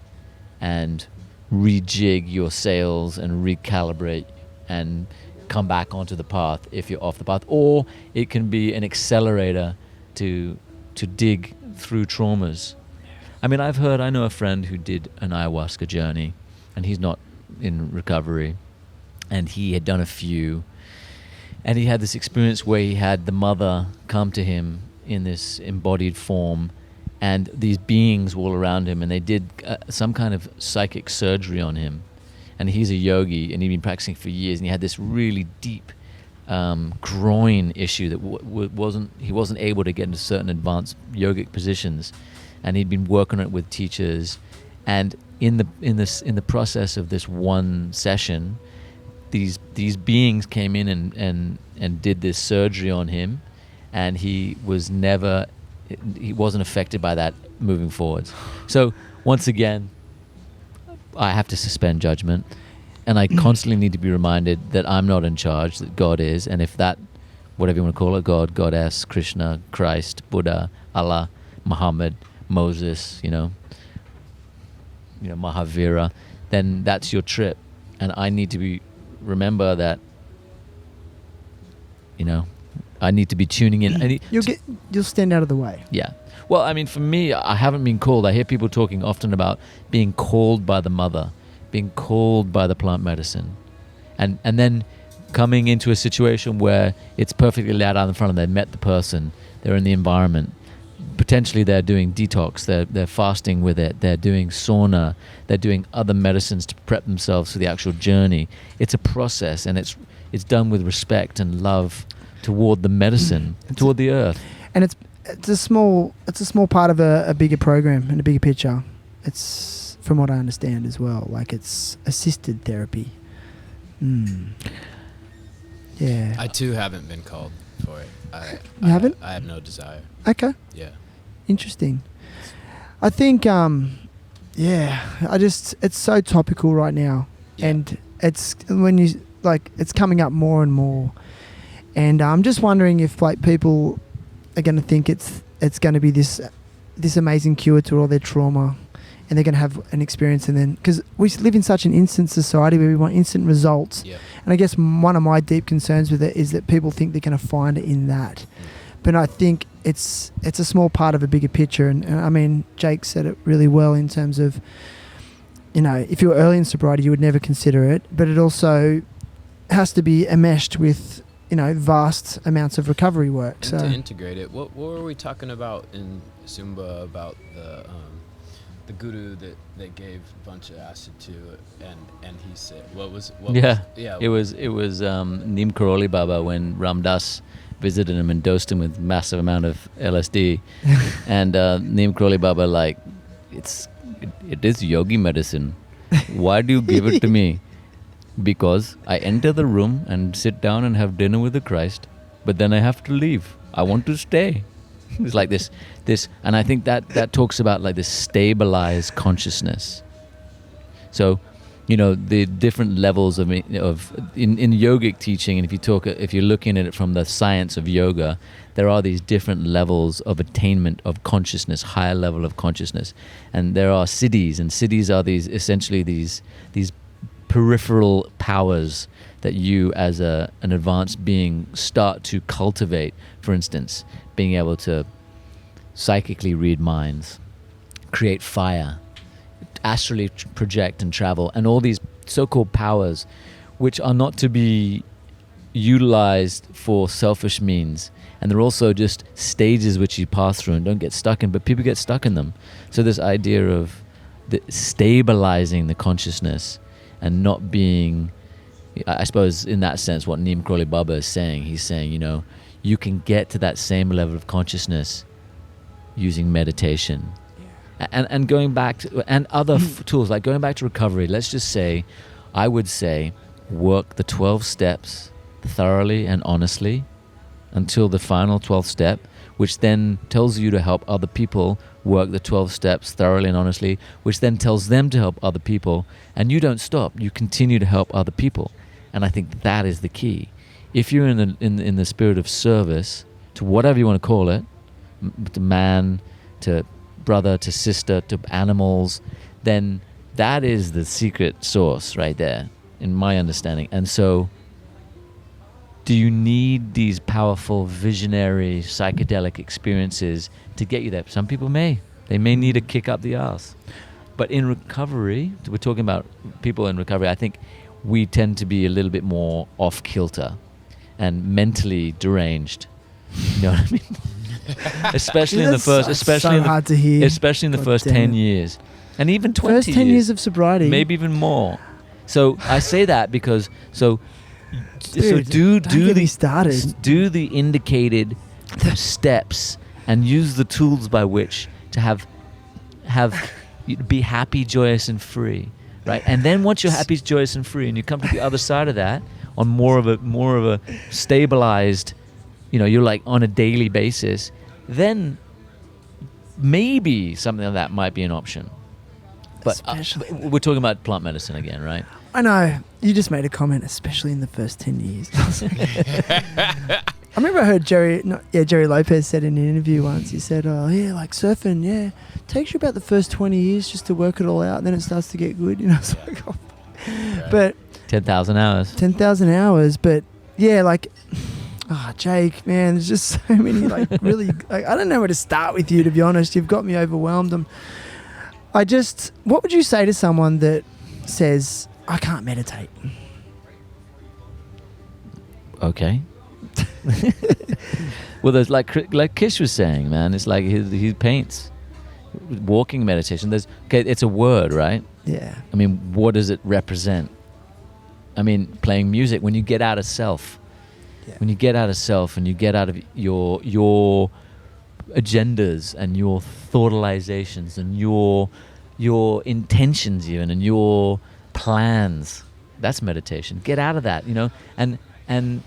and rejig your sails and recalibrate and come back onto the path if you're off the path. Or it can be an accelerator to dig through traumas. I mean, I know a friend who did an ayahuasca journey, and he's not in recovery, and he had done a few, and he had this experience where he had the mother come to him in this embodied form, and these beings all around him, and they did some kind of psychic surgery on him. And he's a yogi, and he'd been practicing for years, and he had this really deep groin issue that he wasn't able to get into certain advanced yogic positions, and he'd been working on it with teachers. And in the process of this one session, these beings came in and did this surgery on him, and he wasn't affected by that moving forwards. So once again, I have to suspend judgment, and I constantly need to be reminded that I'm not in charge, that God is. And if that, whatever you want to call it, God, Goddess, Krishna, Christ, Buddha, Allah, Muhammad, Moses, Mahavira, then that's your trip. And I need to remember that, I need to be tuning in. You'll stand out of the way. Yeah. Well, I mean, for me, I haven't been called. I hear people talking often about being called by the mother, being called by the plant medicine, and then coming into a situation where it's perfectly laid out in front of them. They've met the person, they're in the environment. Potentially they're doing detox, they're fasting with it, they're doing sauna, they're doing other medicines to prep themselves for the actual journey. It's a process, and it's done with respect and love toward the medicine, toward the earth. And it's a small part of a bigger program and a bigger picture. It's, from what I understand as well, like it's assisted therapy. Yeah. I too haven't been called for it. You haven't? I have no desire. Okay. Yeah. Interesting. I think, it's so topical right now, and it's it's coming up more and more, and I'm just wondering if people are going to think it's going to be this amazing cure to all their trauma, and they're going to have an experience, and then, because we live in such an instant society where we want instant results, and I guess one of my deep concerns with it is that people think they're going to find it in that. But I think it's a small part of a bigger picture, and I mean, Jake said it really well in terms of, if you were early in sobriety, you would never consider it, but it also has to be enmeshed with, vast amounts of recovery work. And so to integrate it, what were we talking about in Zumba about the guru that gave a bunch of acid to, and he said it was Neem Karoli Baba when Ram Dass visited him and dosed him with massive amount of LSD, and Neem Karoli Baba it is yogi medicine. Why do you give it to me? Because I enter the room and sit down and have dinner with the Christ, but then I have to leave. I want to stay. It's like this, and I think that talks about like this stabilized consciousness. So, the different levels of in yogic teaching, and if you're looking at it from the science of yoga, there are these different levels of attainment of consciousness, higher level of consciousness, and there are siddhis, and siddhis are these peripheral powers that you as an advanced being start to cultivate. For instance, being able to psychically read minds, create fire, astrally project and travel, and all these so-called powers which are not to be utilized for selfish means, and they're also just stages which you pass through and don't get stuck in, but people get stuck in them. So this idea of stabilizing the consciousness and not being, I suppose in that sense what Neem Karoli Baba is saying, he's saying, you can get to that same level of consciousness using meditation. And going back to, and other tools, like going back to recovery, let's just say, I would say, work the 12 steps thoroughly and honestly until the final 12th step, which then tells you to help other people work the 12 steps thoroughly and honestly, which then tells them to help other people, and you don't stop, you continue to help other people. And I think that is the key. If you're in the spirit of service to whatever you want to call it, to man, to brother, to sister, to animals, then that is the secret sauce right there, in my understanding. And so, do you need these powerful, visionary, psychedelic experiences to get you there? Some people may. They may need a kick up the arse. But in recovery, we're talking about people in recovery, I think we tend to be a little bit more off-kilter and mentally deranged. You know what I mean? Especially in the first, especially in the first 10 years, and even 20 first 10 years of sobriety, maybe even more. So I say that because do the indicated steps and use the tools by which to be happy, joyous, and free, right? And then once you're happy, joyous, and free, and you come to the other side of that on more of a stabilized, you're like on a daily basis, then maybe something like that might be an option. But we're talking about plant medicine again, right? I know. You just made a comment, especially in the first 10 years. I remember I heard Jerry Lopez said in an interview once, he said, like surfing, takes you about the first 20 years just to work it all out, and then it starts to get good, It's like, but 10,000 hours. 10,000 hours, but Jake, man, there's just so many, really, I don't know where to start with you, to be honest. You've got me overwhelmed. What would you say to someone that says, I can't meditate? Okay. Well, there's like Kish was saying, man, it's like he paints. Walking meditation, it's a word, right? Yeah. I mean, what does it represent? I mean, playing music, when you get out of self, when you get out of self and you get out of your agendas and your thoughtalizations and your intentions even and your plans, that's meditation. Get out of that, and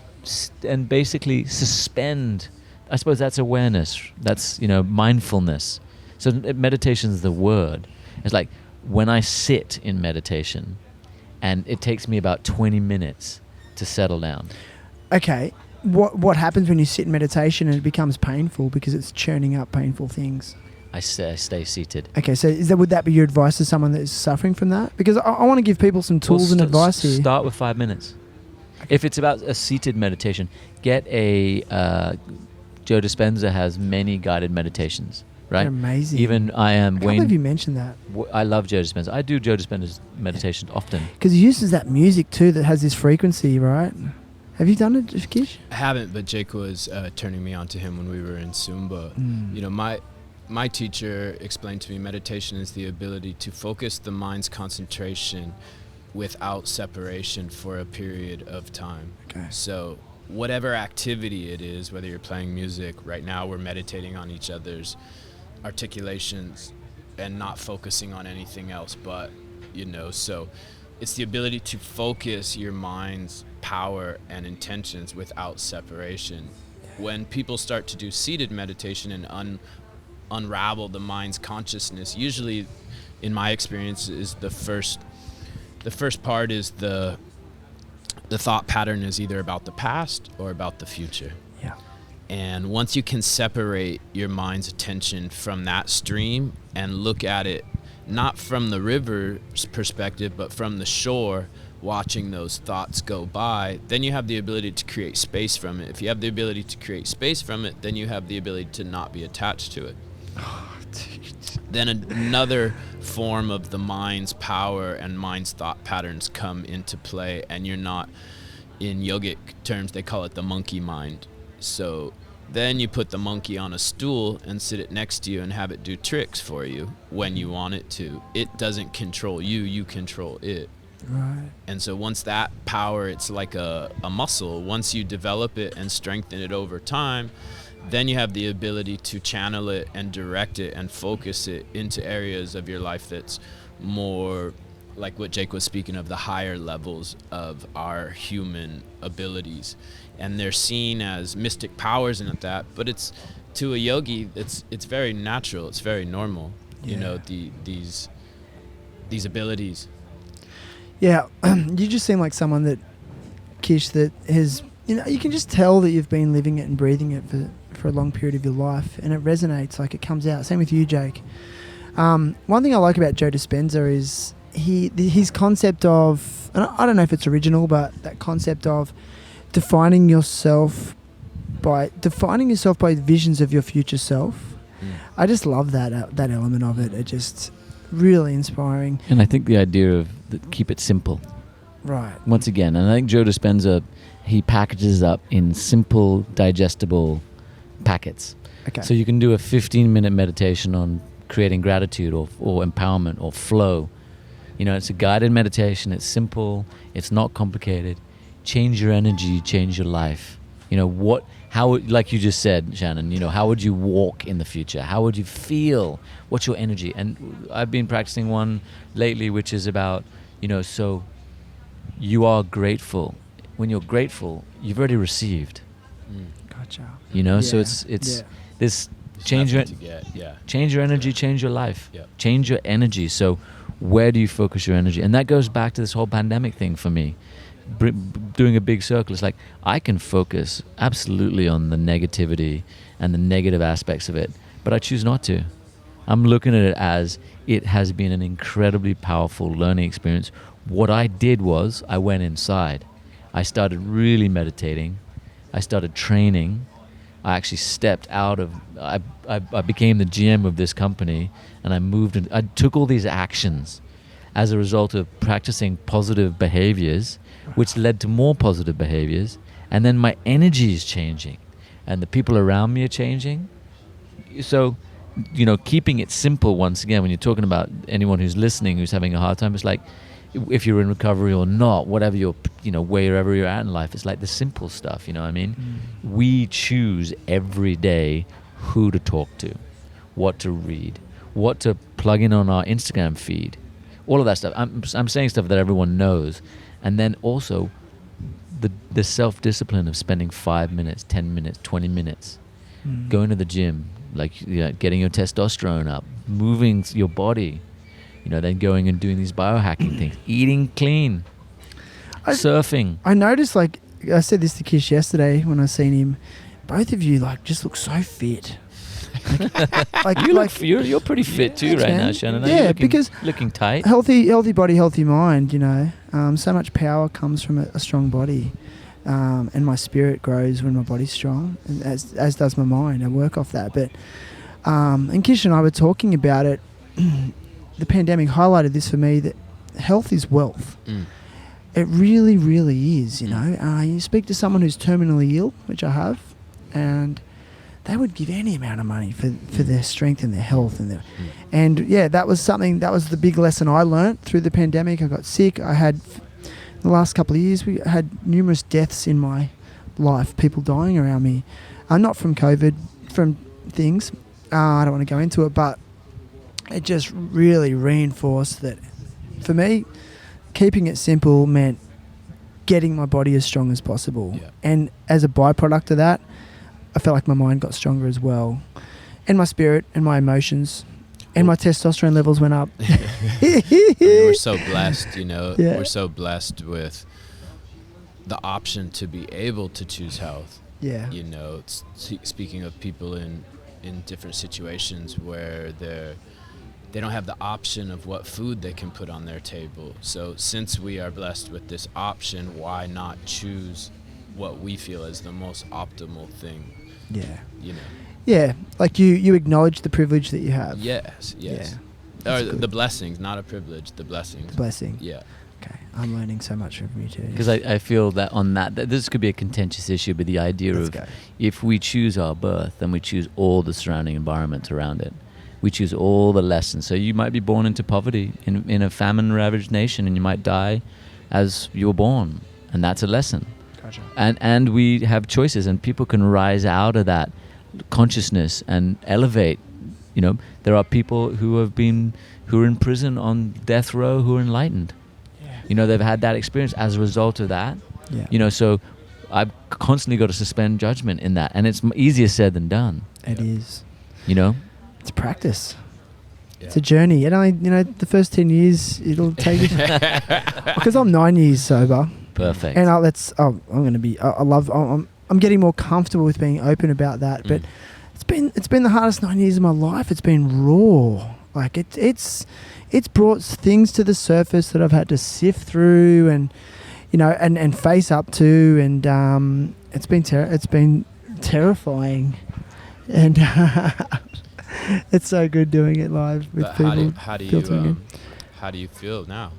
basically suspend. I suppose that's awareness. That's mindfulness. So meditation is the word. It's like when I sit in meditation, and it takes me about 20 minutes to settle down. Okay, what happens when you sit in meditation and it becomes painful because it's churning up painful things? I stay seated. Okay, so would that be your advice to someone that is suffering from that? Because I want to give people some tools and advice here. Start with 5 minutes. Okay. If it's about a seated meditation, get a Joe Dispenza has many guided meditations. Right? They're amazing. Even I am. I can't believe you mentioned that. I love Joe Dispenza. I do Joe Dispenza's meditations often. Because he uses that music too that has this frequency, right? Have you done it, Kish? I haven't, but Jake was turning me on to him when we were in Sumba. My teacher explained to me meditation is the ability to focus the mind's concentration without separation for a period of time. Okay. So whatever activity it is, whether you're playing music, right now we're meditating on each other's articulations and not focusing on anything else but, so it's the ability to focus your mind's power and intentions without separation. When people start to do seated meditation and unravel the mind's consciousness, usually in my experience is the first part is the thought pattern is either about the past or about the future. Yeah. And once you can separate your mind's attention from that stream and look at it not from the river's perspective but from the shore, watching those thoughts go by, then you have the ability to create space from it. If you have the ability to create space from it, then you have the ability to not be attached to it. Then another form of the mind's power and mind's thought patterns come into play, and you're not, in yogic terms, they call it the monkey mind. So then you put the monkey on a stool and sit it next to you and have it do tricks for you when you want it to. It doesn't control you, you control it. Right. And so once that power, it's like a muscle, once you develop it and strengthen it over time, then you have the ability to channel it and direct it and focus it into areas of your life that's more like what Jake was speaking of, the higher levels of our human abilities. And they're seen as mystic powers and that, but it's, to a yogi, it's very natural, it's very normal, these abilities. Yeah, you just seem like someone that, Kish, that has, you can just tell that you've been living it and breathing it for a long period of your life, and it resonates, like it comes out. Same with you, Jake. One thing I like about Joe Dispenza is his concept of, and I don't know if it's original, but that concept of defining yourself by visions of your future self. I just love that element of it. It just really inspiring. And I think the idea of keep it simple. Right. Once again, and I think Joe Dispenza, he packages up in simple, digestible packets. Okay. So you can do a 15-minute meditation on creating gratitude or empowerment or flow. It's a guided meditation. It's simple. It's not complicated. Change your energy, change your life. Like you just said, Shannon, how would you walk in the future? How would you feel? What's your energy? And I've been practicing one lately, which is about, so you are grateful. When you're grateful, you've already received. Gotcha. So it's this change your energy, change your life, change your energy. So where do you focus your energy? And that goes back to this whole pandemic thing for me. Doing a big circle, it's like I can focus absolutely on the negativity and the negative aspects of it, but I choose not to. I'm looking at it as it has been an incredibly powerful learning experience. What I did was I went inside. I started really meditating. I started training. I actually stepped out of, I became the GM of this company, and I moved and I took all these actions as a result of practicing positive behaviors, which led to more positive behaviors. And then my energy is changing and the people around me are changing. So, keeping it simple, once again, when you're talking about anyone who's listening, who's having a hard time, it's like, if you're in recovery or not, whatever you're, wherever you're at in life, it's like the simple stuff, you know what I mean? We choose every day who to talk to, what to read, what to plug in on our Instagram feed, all of that stuff. I'm saying stuff that everyone knows. And then also the self-discipline of spending 5 minutes, 10 minutes, 20 minutes, going to the gym, getting your testosterone up, moving your body, then going and doing these biohacking things, eating clean, surfing. I noticed, I said this to Kish yesterday when I seen him, both of you just look so fit. You're pretty fit too right now, Shannon. Yeah, because looking tight. Healthy body, healthy mind. So much power comes from a strong body, and my spirit grows when my body's strong, and as does my mind. I work off that. But and Kish and I were talking about it. The pandemic highlighted this for me, that health is wealth. It really, really is. You speak to someone who's terminally ill, which I have, and they would give any amount of money for their strength and their health that was the big lesson I learnt through the pandemic. I got sick. I had, in the last couple of years, we had numerous deaths in my life, people dying around me, not from COVID, from things. I don't want to go into it, but it just really reinforced that for me, keeping it simple meant getting my body as strong as possible. Yeah. And as a byproduct of that, I felt like my mind got stronger as well. And my spirit and my emotions and my testosterone levels went up. I mean, we're so blessed, you know. Yeah. We're so blessed with the option to be able to choose health. Yeah. You know, speaking of people in different situations where they don't have the option of what food they can put on their table. So since we are blessed with this option, why not choose what we feel is the most optimal thing? Yeah. You know. Yeah, like you acknowledge the privilege that you have. Yes. Yeah. Or That's the blessings, not a privilege, the blessings. The blessing. Yeah. Okay, I'm learning so much from you too. Because I feel that on that this could be a contentious issue, but the idea Let's of go. if we choose our birth, then we choose all the surrounding environments around it. We choose all the lessons. So you might be born into poverty in a famine-ravaged nation, and you might die as you were born, and that's a lesson. Gotcha. And we have choices, and people can rise out of that consciousness and elevate. You know, there are people who are in prison on death row who are enlightened. Yeah. You know, they've had that experience as a result of that. Yeah. You know, so I've constantly got to suspend judgment in that, and it's easier said than done. It is. You know, It's practice. Yeah. It's a journey. It only, the first 10 years it'll take you. Because I'm 9 years sober. perfect. And I'm going to be, I'm getting more comfortable with being open about that. But it's been the hardest 9 years of my life. It's been raw. Like it's brought things to the surface that I've had to sift through and, and face up to. And it's been terrifying. And it's so good doing it live with But people. how do you feel now?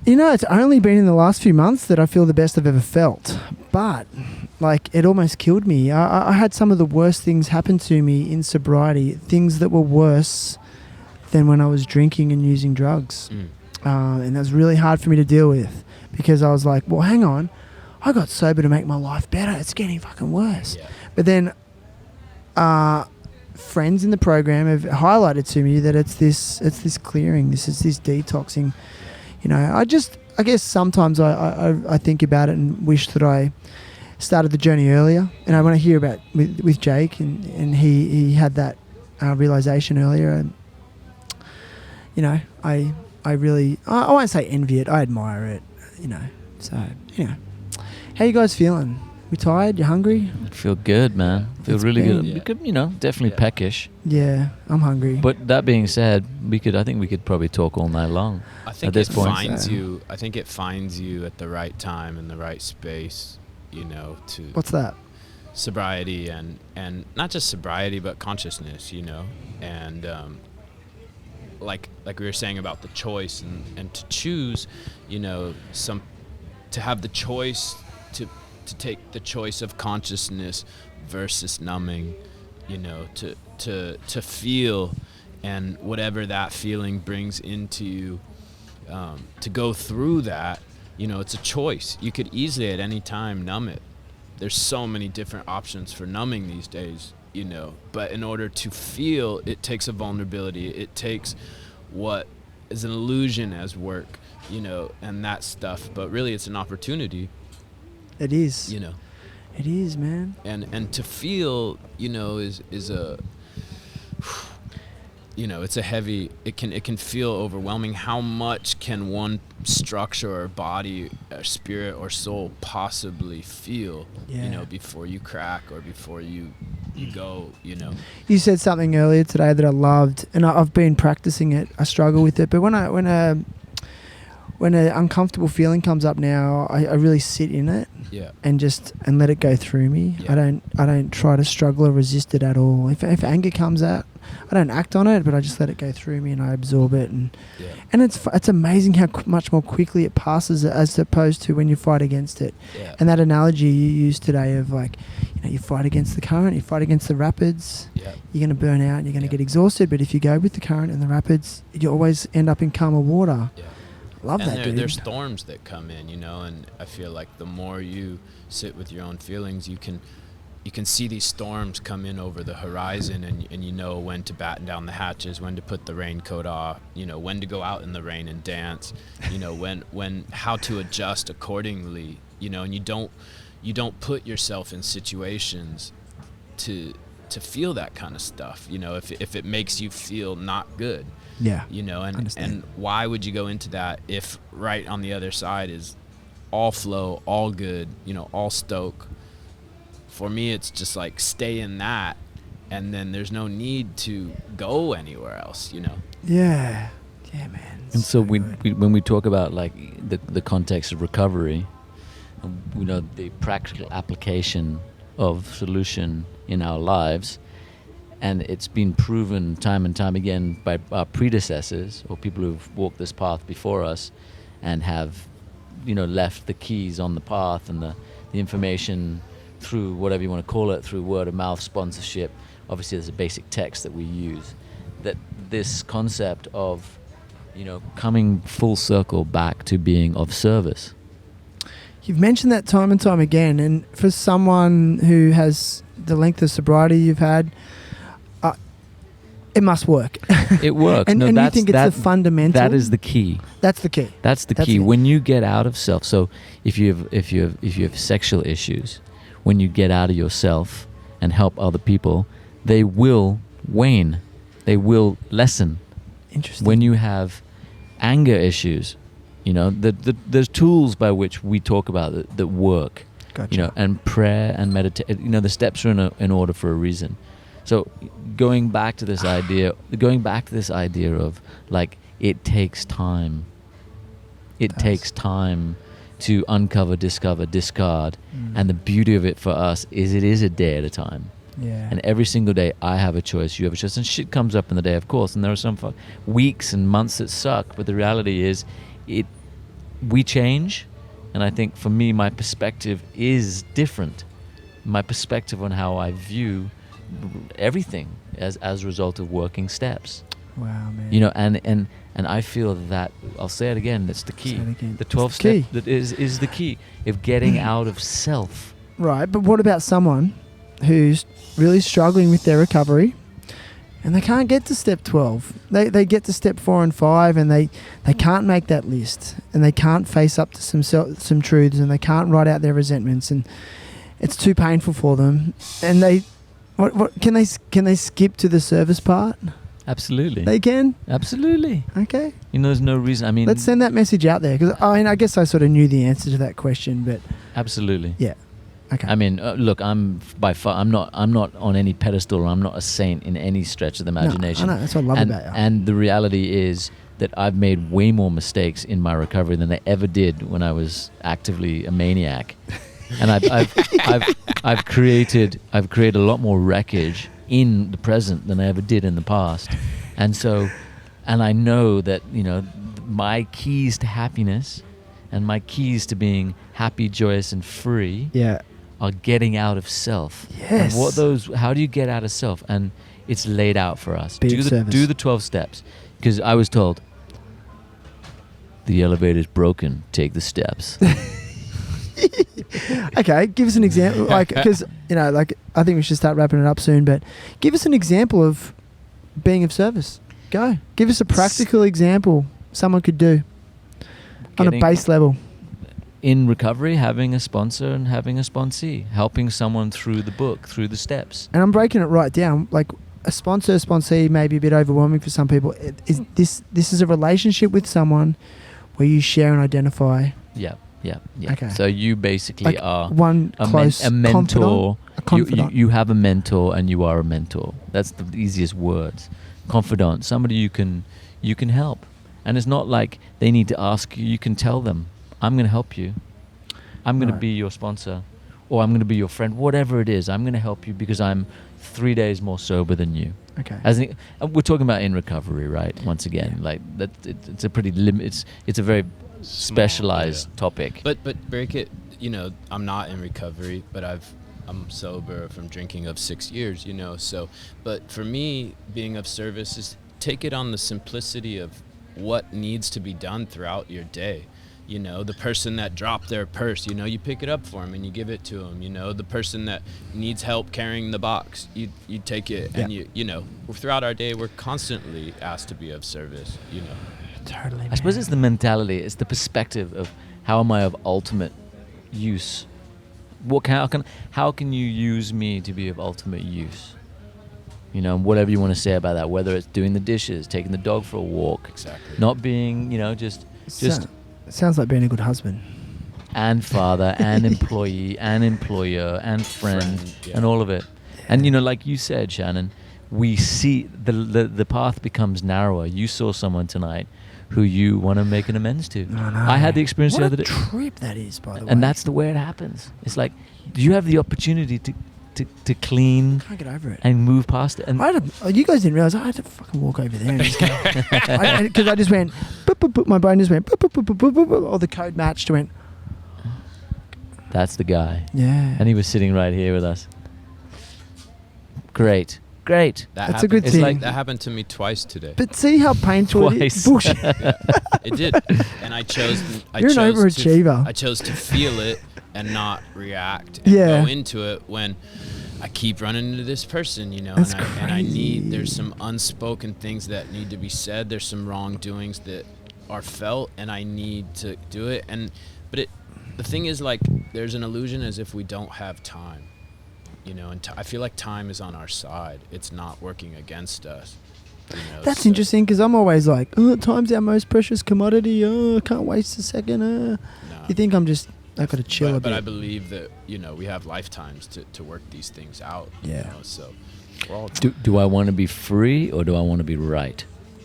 It's only been in the last few months that I feel the best I've ever felt. But, it almost killed me. I had some of the worst things happen to me in sobriety, things that were worse than when I was drinking and using drugs. And that was really hard for me to deal with because I was like, well, hang on. I got sober to make my life better. It's getting fucking worse. Yeah. But then friends in the program have highlighted to me that it's this clearing, this detoxing. I guess sometimes I think about it and wish that I started the journey earlier. And when I hear about with Jake and he had that realization earlier, and I really I won't say envy it, I admire it. So how you guys feeling? We tired? You hungry? Feel good, man. Feel It's really been- good. We could, definitely Yeah. peckish. Yeah, I'm hungry. But that being said, I think we could probably talk all night long. I think this it point. finds So- you. I think it finds you at the right time in the right space. To What's that? sobriety and not just sobriety but consciousness. And like we were saying about the choice and to choose. To have the choice to take the choice of consciousness versus numbing. To feel, and whatever that feeling brings into you, to go through that, it's a choice. You could easily at any time numb it. There's so many different options for numbing these days, but in order to feel, it takes a vulnerability. It takes what is an illusion as work, and that stuff, but really it's an opportunity. It is. It is, man. and to feel, is a, it's a heavy. It can feel overwhelming. How much can one structure or body, or spirit or soul possibly feel? Yeah. Before you crack or before you go. You said something earlier today that I loved, and I've been practicing it. I struggle with it, but when an uncomfortable feeling comes up now, I really sit in it. Yeah. And let it go through me. Yeah. I don't try to struggle or resist it at all. If anger comes out, I don't act on it, but I just let it go through me and I absorb it. And it's amazing how much more quickly it passes as opposed to when you fight against it. Yeah. And that analogy you used today of you fight against the current, you fight against the rapids. Yeah. You're going to burn out and you're going to get exhausted. But if you go with the current and the rapids, you always end up in calmer water. Yeah. Love that, dude. There's storms that come in, and I feel like the more you sit with your own feelings, you can you can see these storms come in over the horizon, and you know when to batten down the hatches, when to put the raincoat off, you know, when to go out in the rain and dance, you know, when how to adjust accordingly, you know, and you don't put yourself in situations to feel that kind of stuff, you know, if it makes you feel not good. Yeah. You know, and why would you go into that if right on the other side is all flow, all good, you know, all stoke? For me, it's just like stay in that, and then there's no need to go anywhere else, you know. Yeah. Yeah, man. And so good. when we talk about like the context of recovery, you know, the practical application of solution in our lives, and it's been proven time and time again by our predecessors or people who've walked this path before us and have, you know, left the keys on the path and the information through whatever you want to call it, through word of mouth, sponsorship. Obviously there's a basic text that we use, that this concept of, you know, coming full circle back to being of service. You've mentioned that time and time again, and for someone who has the length of sobriety you've had, it must work. It works. and No, and you that's, think it's the fundamental? That is the key. That's the key. That's the key. When you get out of self, so if you have sexual issues, when you get out of yourself and help other people, they will wane. They will lessen. Interesting. When you have anger issues, you know, there's tools by which we talk about that work. Gotcha. You know, and prayer and meditation. You know, the steps are in order for a reason. So going back to this idea of like, it takes time. It takes time to uncover, discover, discard. And the beauty of it for us is it is a day at a time. Yeah. And every single day I have a choice, you have a choice, and shit comes up in the day, of course, and there are some weeks and months that suck, but the reality is we change. And I think for me, my perspective is different. My perspective on how I view everything as a result of working steps. Wow, man. You know, and I feel that, I'll say it again, that's the key. Say it again. The 12 key. step that is the key of getting out of self. Right, but what about someone who's really struggling with their recovery and they can't get to step 12? They get to step 4 and 5 and they can't make that list, and they can't face up to some truths, and they can't write out their resentments, and it's too painful for them. And they what can they skip to the service part? Absolutely. They can? Absolutely. Okay. You know, there's no reason. I mean, let's send that message out there, because I guess I sort of knew the answer to that question, but absolutely. Yeah. Okay. I mean, look, I'm not on any pedestal, or I'm not a saint in any stretch of the imagination. No, I know, that's what I love about you. And the reality is that I've made way more mistakes in my recovery than I ever did when I was actively a maniac. And I've created a lot more wreckage in the present than I ever did in the past. And so, and I know that, you know, my keys to happiness and my keys to being happy, joyous, and free are getting out of self. Yes. And how do you get out of self? And it's laid out for us. Do the 12 steps. Because I was told, the elevator's broken, take the steps. Okay, give us an example, like, because, you know, like, I think we should start wrapping it up soon, but give us an example of being of service. Go. Give us a practical example someone could do on a base level. In recovery, having a sponsor and having a sponsee, helping someone through the book, through the steps. And I'm breaking it right down. Like, a sponsee may be a bit overwhelming for some people. This is a relationship with someone where you share and identify. Yeah. Okay. So you basically are one close a mentor. Confidant. You have a mentor, and you are a mentor. That's the easiest words. Confidant, somebody you can help. And it's not like they need to ask you. You can tell them, I'm going to help you. I'm going to be your sponsor, or I'm going to be your friend. Whatever it is, I'm going to help you because I'm 3 days more sober than you. Okay. We're talking about in recovery, right? Once again, like that, it's a pretty it's a very specialized topic. But break it. You know, I'm not in recovery, but I'm sober from drinking of 6 years. You know, so but for me, being of service is take it on the simplicity of what needs to be done throughout your day. You know, the person that dropped their purse, you know, you pick it up for them and you give it to them. You know, the person that needs help carrying the box, you take it. And you know, throughout our day, we're constantly asked to be of service, you know. Totally. I suppose it's the mentality, it's the perspective of how am I of ultimate use? How can you use me to be of ultimate use? You know, whatever you want to say about that, whether it's doing the dishes, taking the dog for a walk, Exactly. not being, you know, just Sounds like being a good husband. and father and employee and employer and friend and all of it. And you know, like you said, Shannon, we see the path becomes narrower. You saw someone tonight who you want to make an amends to. I had the experience the other day. What a trip that is, by the way. And that's the way it happens. It's like you have the opportunity to clean Can't get over it. and move past it. And you guys didn't realize I had to fucking walk over there and just go. Because I just went, boop, boop, boop, my brain just went, boop, boop, boop, boop, boop, boop, or the code matched, went. that's the guy. Yeah. And he was sitting right here with us. Great. That's a good It's thing. like that happened to me twice today. But see how painful it is? Twice. Bullshit. It did, and I chose. You're an overachiever. I chose to feel it and not react and Yeah. go into it when I keep running into this person, you know. That's and I need. crazy. There's some unspoken things that need to be said. There's some wrongdoings that are felt, and I need to do it. But the thing is, like, there's an illusion as if we don't have time. You know, and I feel like time is on our side. It's not working against us. You know, That's so- interesting because I'm always like, time's our most precious commodity. Can't waste a second. No. You think I've got to chill a bit. But I believe that, you know, we have lifetimes to work these things out. Yeah. You know, so we're all Do I want to be free or do I want to be right?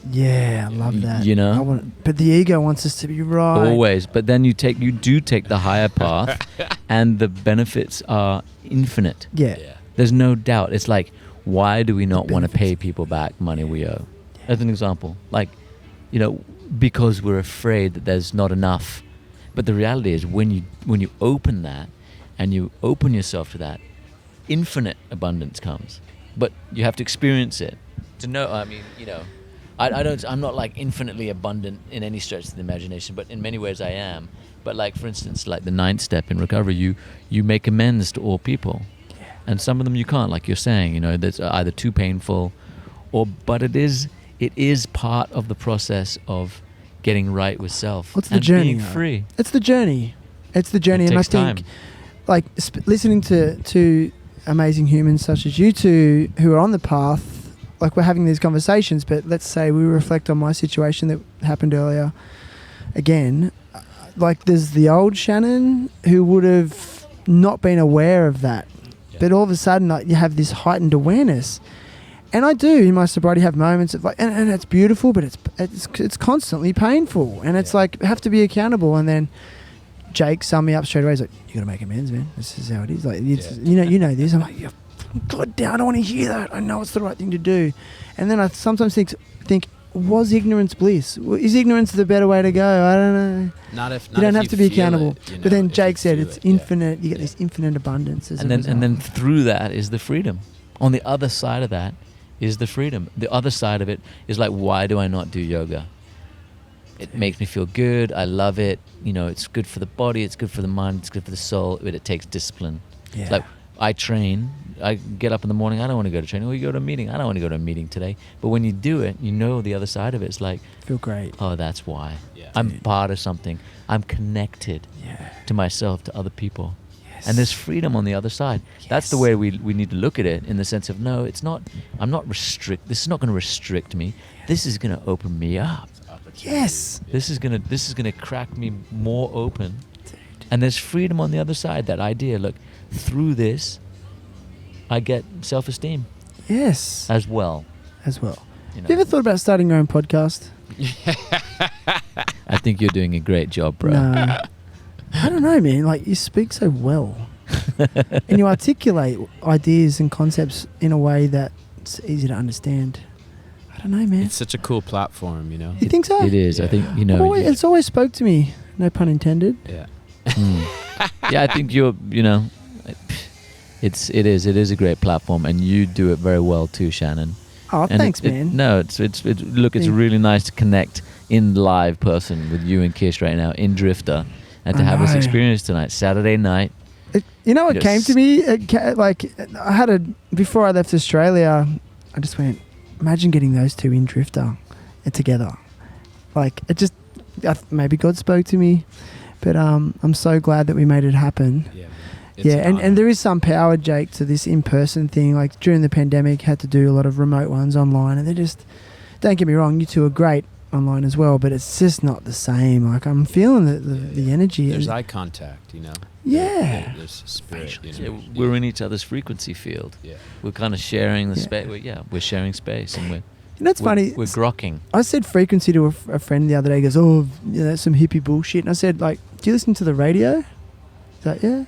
Yeah, I love that. You know? But the ego wants us to be right. Always. But then you do take the higher path and the benefits are infinite. Yeah. There's no doubt. It's like, why do we not want to pay benefits. people back money we owe? As an example, like, you know, because we're afraid that there's not enough. But the reality is when you open that and you open yourself to that, infinite abundance comes. But you have to experience it to know. I mean, you know, I'm not like infinitely abundant in any stretch of the imagination, but in many ways I am. But like, for instance, like the 9th step in recovery, you make amends to all people. And some of them you can't, like you're saying, you know, that's either too painful but it is part of the process of getting right with self. What's the and journey? being free. It's the journey. It's the journey. It And I takes think, time. like, listening to amazing humans such as you two who are on the path, like we're having these conversations, but let's say we reflect on my situation that happened earlier. Again, like there's the old Shannon who would have not been aware of that. Yeah. But all of a sudden, like, you have this heightened awareness. And I do in my sobriety have moments of like, and it's beautiful, but it's constantly painful, and it's like have to be accountable. And then Jake summed me up straight away. He's like, "You got to make amends, man. This is how it is. Like, it's, you know this." I'm like, "Yeah, God damn, I don't want to hear that. I know it's the right thing to do." And then I sometimes think, was ignorance bliss? Is ignorance the better way to go? I don't know. Not if You don't have to be feel accountable. it, you know, But then if Jake you said feel it's it, yeah. infinite. You get this infinite abundance. As a result. And then through that is the freedom. On the other side of that is the freedom. The other side of it is like, why do I not do yoga? It makes me feel good. I love it. You know, it's good for the body. It's good for the mind. It's good for the soul. But it takes discipline. Yeah. Like I train. I get up in the morning. I don't want to go to training. Or you go to a meeting. I don't want to go to a meeting today. But when you do it, you know the other side of it. It's like, feel great. oh, that's why. Yeah. I'm Dude. part of something. I'm connected Yeah. to myself, to other people. Yes. And there's freedom on the other side. That's the Yes. way we need to look at it, in the sense of, no, it's not, I'm not this is not going to restrict me. This is going to open me up. Yes. This is going to crack me more open. Dude. And there's freedom on the other side. That idea, look, through this, I get self-esteem Yes. as well. As well. You know. You ever thought about starting your own podcast? I think you're doing a great job, bro. No. I don't know, man. Like, you speak so well. And you articulate ideas and concepts in a way that's easy to understand. I don't know, man. It's such a cool platform, you know. You think so? It is. I think, you know. It's always spoke to me. No pun intended. Yeah. Yeah, I think you're, you know, it is a great platform, and you do it very well too, Shannon. Oh, And thanks, man. No, it's look, it's Thank- really nice to connect in live person with you and Kish right now in Drifter, and to have this experience tonight, Saturday night. You know what came to me? Before I left Australia, I just went, imagine getting those two in Drifter and together. Like, it just, maybe God spoke to me, but I'm so glad that we made it happen. Yeah, and there is some power, Jake, to this in-person thing. Like, during the pandemic, had to do a lot of remote ones online, and they're just, don't get me wrong, you two are great online as well, but it's just not the same. Like, I'm feeling the energy. There's eye contact, you know. Yeah. There's spirit. You know? Yeah, we're in each other's frequency field. Yeah. We're kind of sharing the space. We're sharing space, and it's funny. We're grokking. I said frequency to a friend the other day. He goes, "Oh, that's some hippie bullshit." And I said, "Like, do you listen to the radio?" He's like, "Yeah."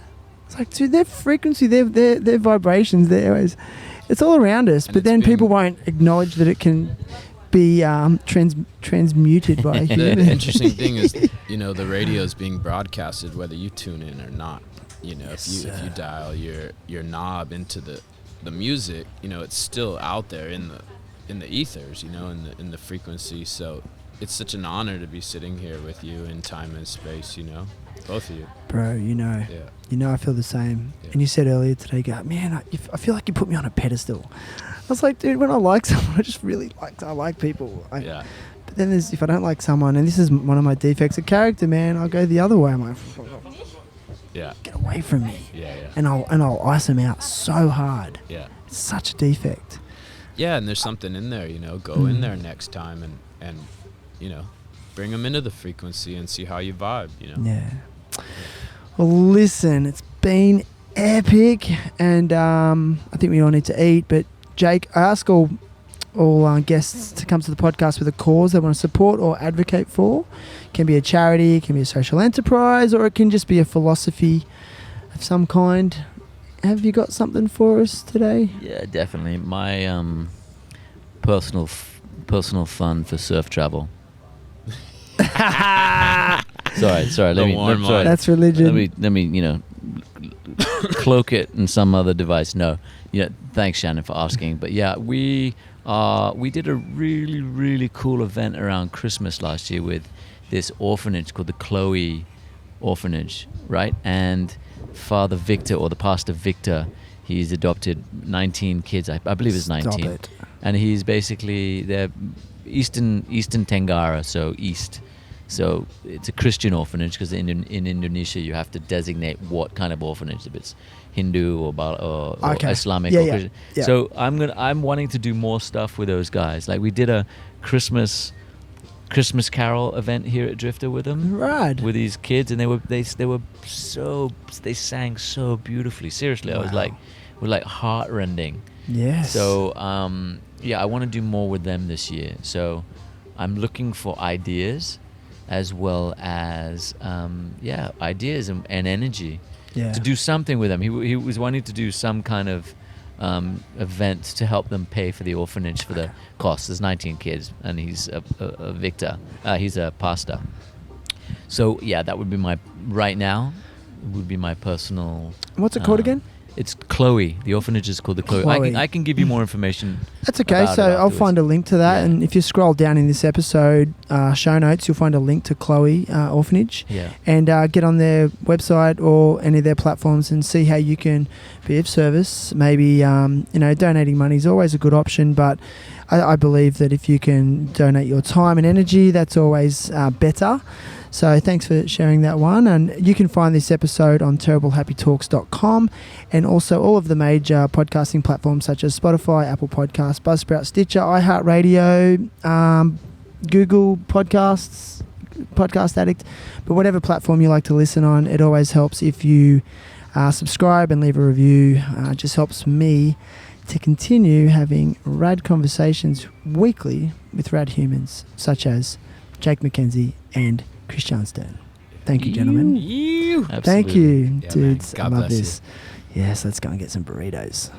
It's like, dude, their frequency, their vibrations, it's all around us. And but then people won't acknowledge that it can be transmuted by humans. The interesting thing is, the radio is being broadcasted whether you tune in or not. If you dial your knob into the music, it's still out there in the ethers, in the frequency. So it's such an honor to be sitting here with you in time and space, both of you. Bro, I feel the same. Yeah. And you said earlier today, man, I feel like you put me on a pedestal. I was like, dude, when I like someone, I just really I like people. But then if I don't like someone, and this is one of my defects of character, man, I'll go the other way. I'm like, get away from me. And I'll ice them out so hard. It's such a defect. Yeah, and there's something in there, go in there next time and bring them into the frequency and see how you vibe, Yeah. Well, listen, it's been epic, and I think we all need to eat, but Jake, I ask all guests to come to the podcast with a cause they want to support or advocate for. It can be a charity, it can be a social enterprise, or it can just be a philosophy of some kind. Have you got something for us today? Yeah, definitely. My personal fund for surf travel. Sorry. That's religion. Let me cloak it in some other device. No, thanks Shannon for asking. But yeah, we did a really, really cool event around Christmas last year with this orphanage called the Chloe Orphanage, right? And Father Victor, or the Pastor Victor, he's adopted 19 kids. I believe it's 19. Stop it. And he's basically they're Eastern Tenggara, so East. So it's a Christian orphanage, because in Indonesia you have to designate what kind of orphanage, if it's Hindu or Islamic or Christian. Yeah. So I'm wanting to do more stuff with those guys. Like, we did a Christmas Carol event here at Drifter with them, right? With these kids, and they sang so beautifully. Seriously, wow. It was like heartrending. Yes. So I want to do more with them this year. So I'm looking for ideas, as well as ideas and energy to do something with them. He was wanting to do some kind of event to help them pay for the orphanage for the costs. There's 19 kids, and he's a Victor. He's a pastor. So that would be right now would be my personal. What's it called again? It's Chloe. The orphanage is called the Chloe. I can give you more information. That's okay. So I'll find a link to that. Yeah. And if you scroll down in this episode show notes, you'll find a link to Chloe Orphanage. Yeah. And get on their website or any of their platforms and see how you can be of service. Maybe, donating money is always a good option, but I believe that if you can donate your time and energy, that's always better. So thanks for sharing that one. And you can find this episode on terriblehappytalks.com, and also all of the major podcasting platforms such as Spotify, Apple Podcasts, Buzzsprout, Stitcher, iHeartRadio, Google Podcasts, Podcast Addict. But whatever platform you like to listen on, it always helps if you subscribe and leave a review. It just helps me to continue having rad conversations weekly with rad humans such as Jake Mackenzie and Kristyan Stjerne. Thank you, gentlemen. Thank you, dudes. I love this. Yes, let's go and get some burritos.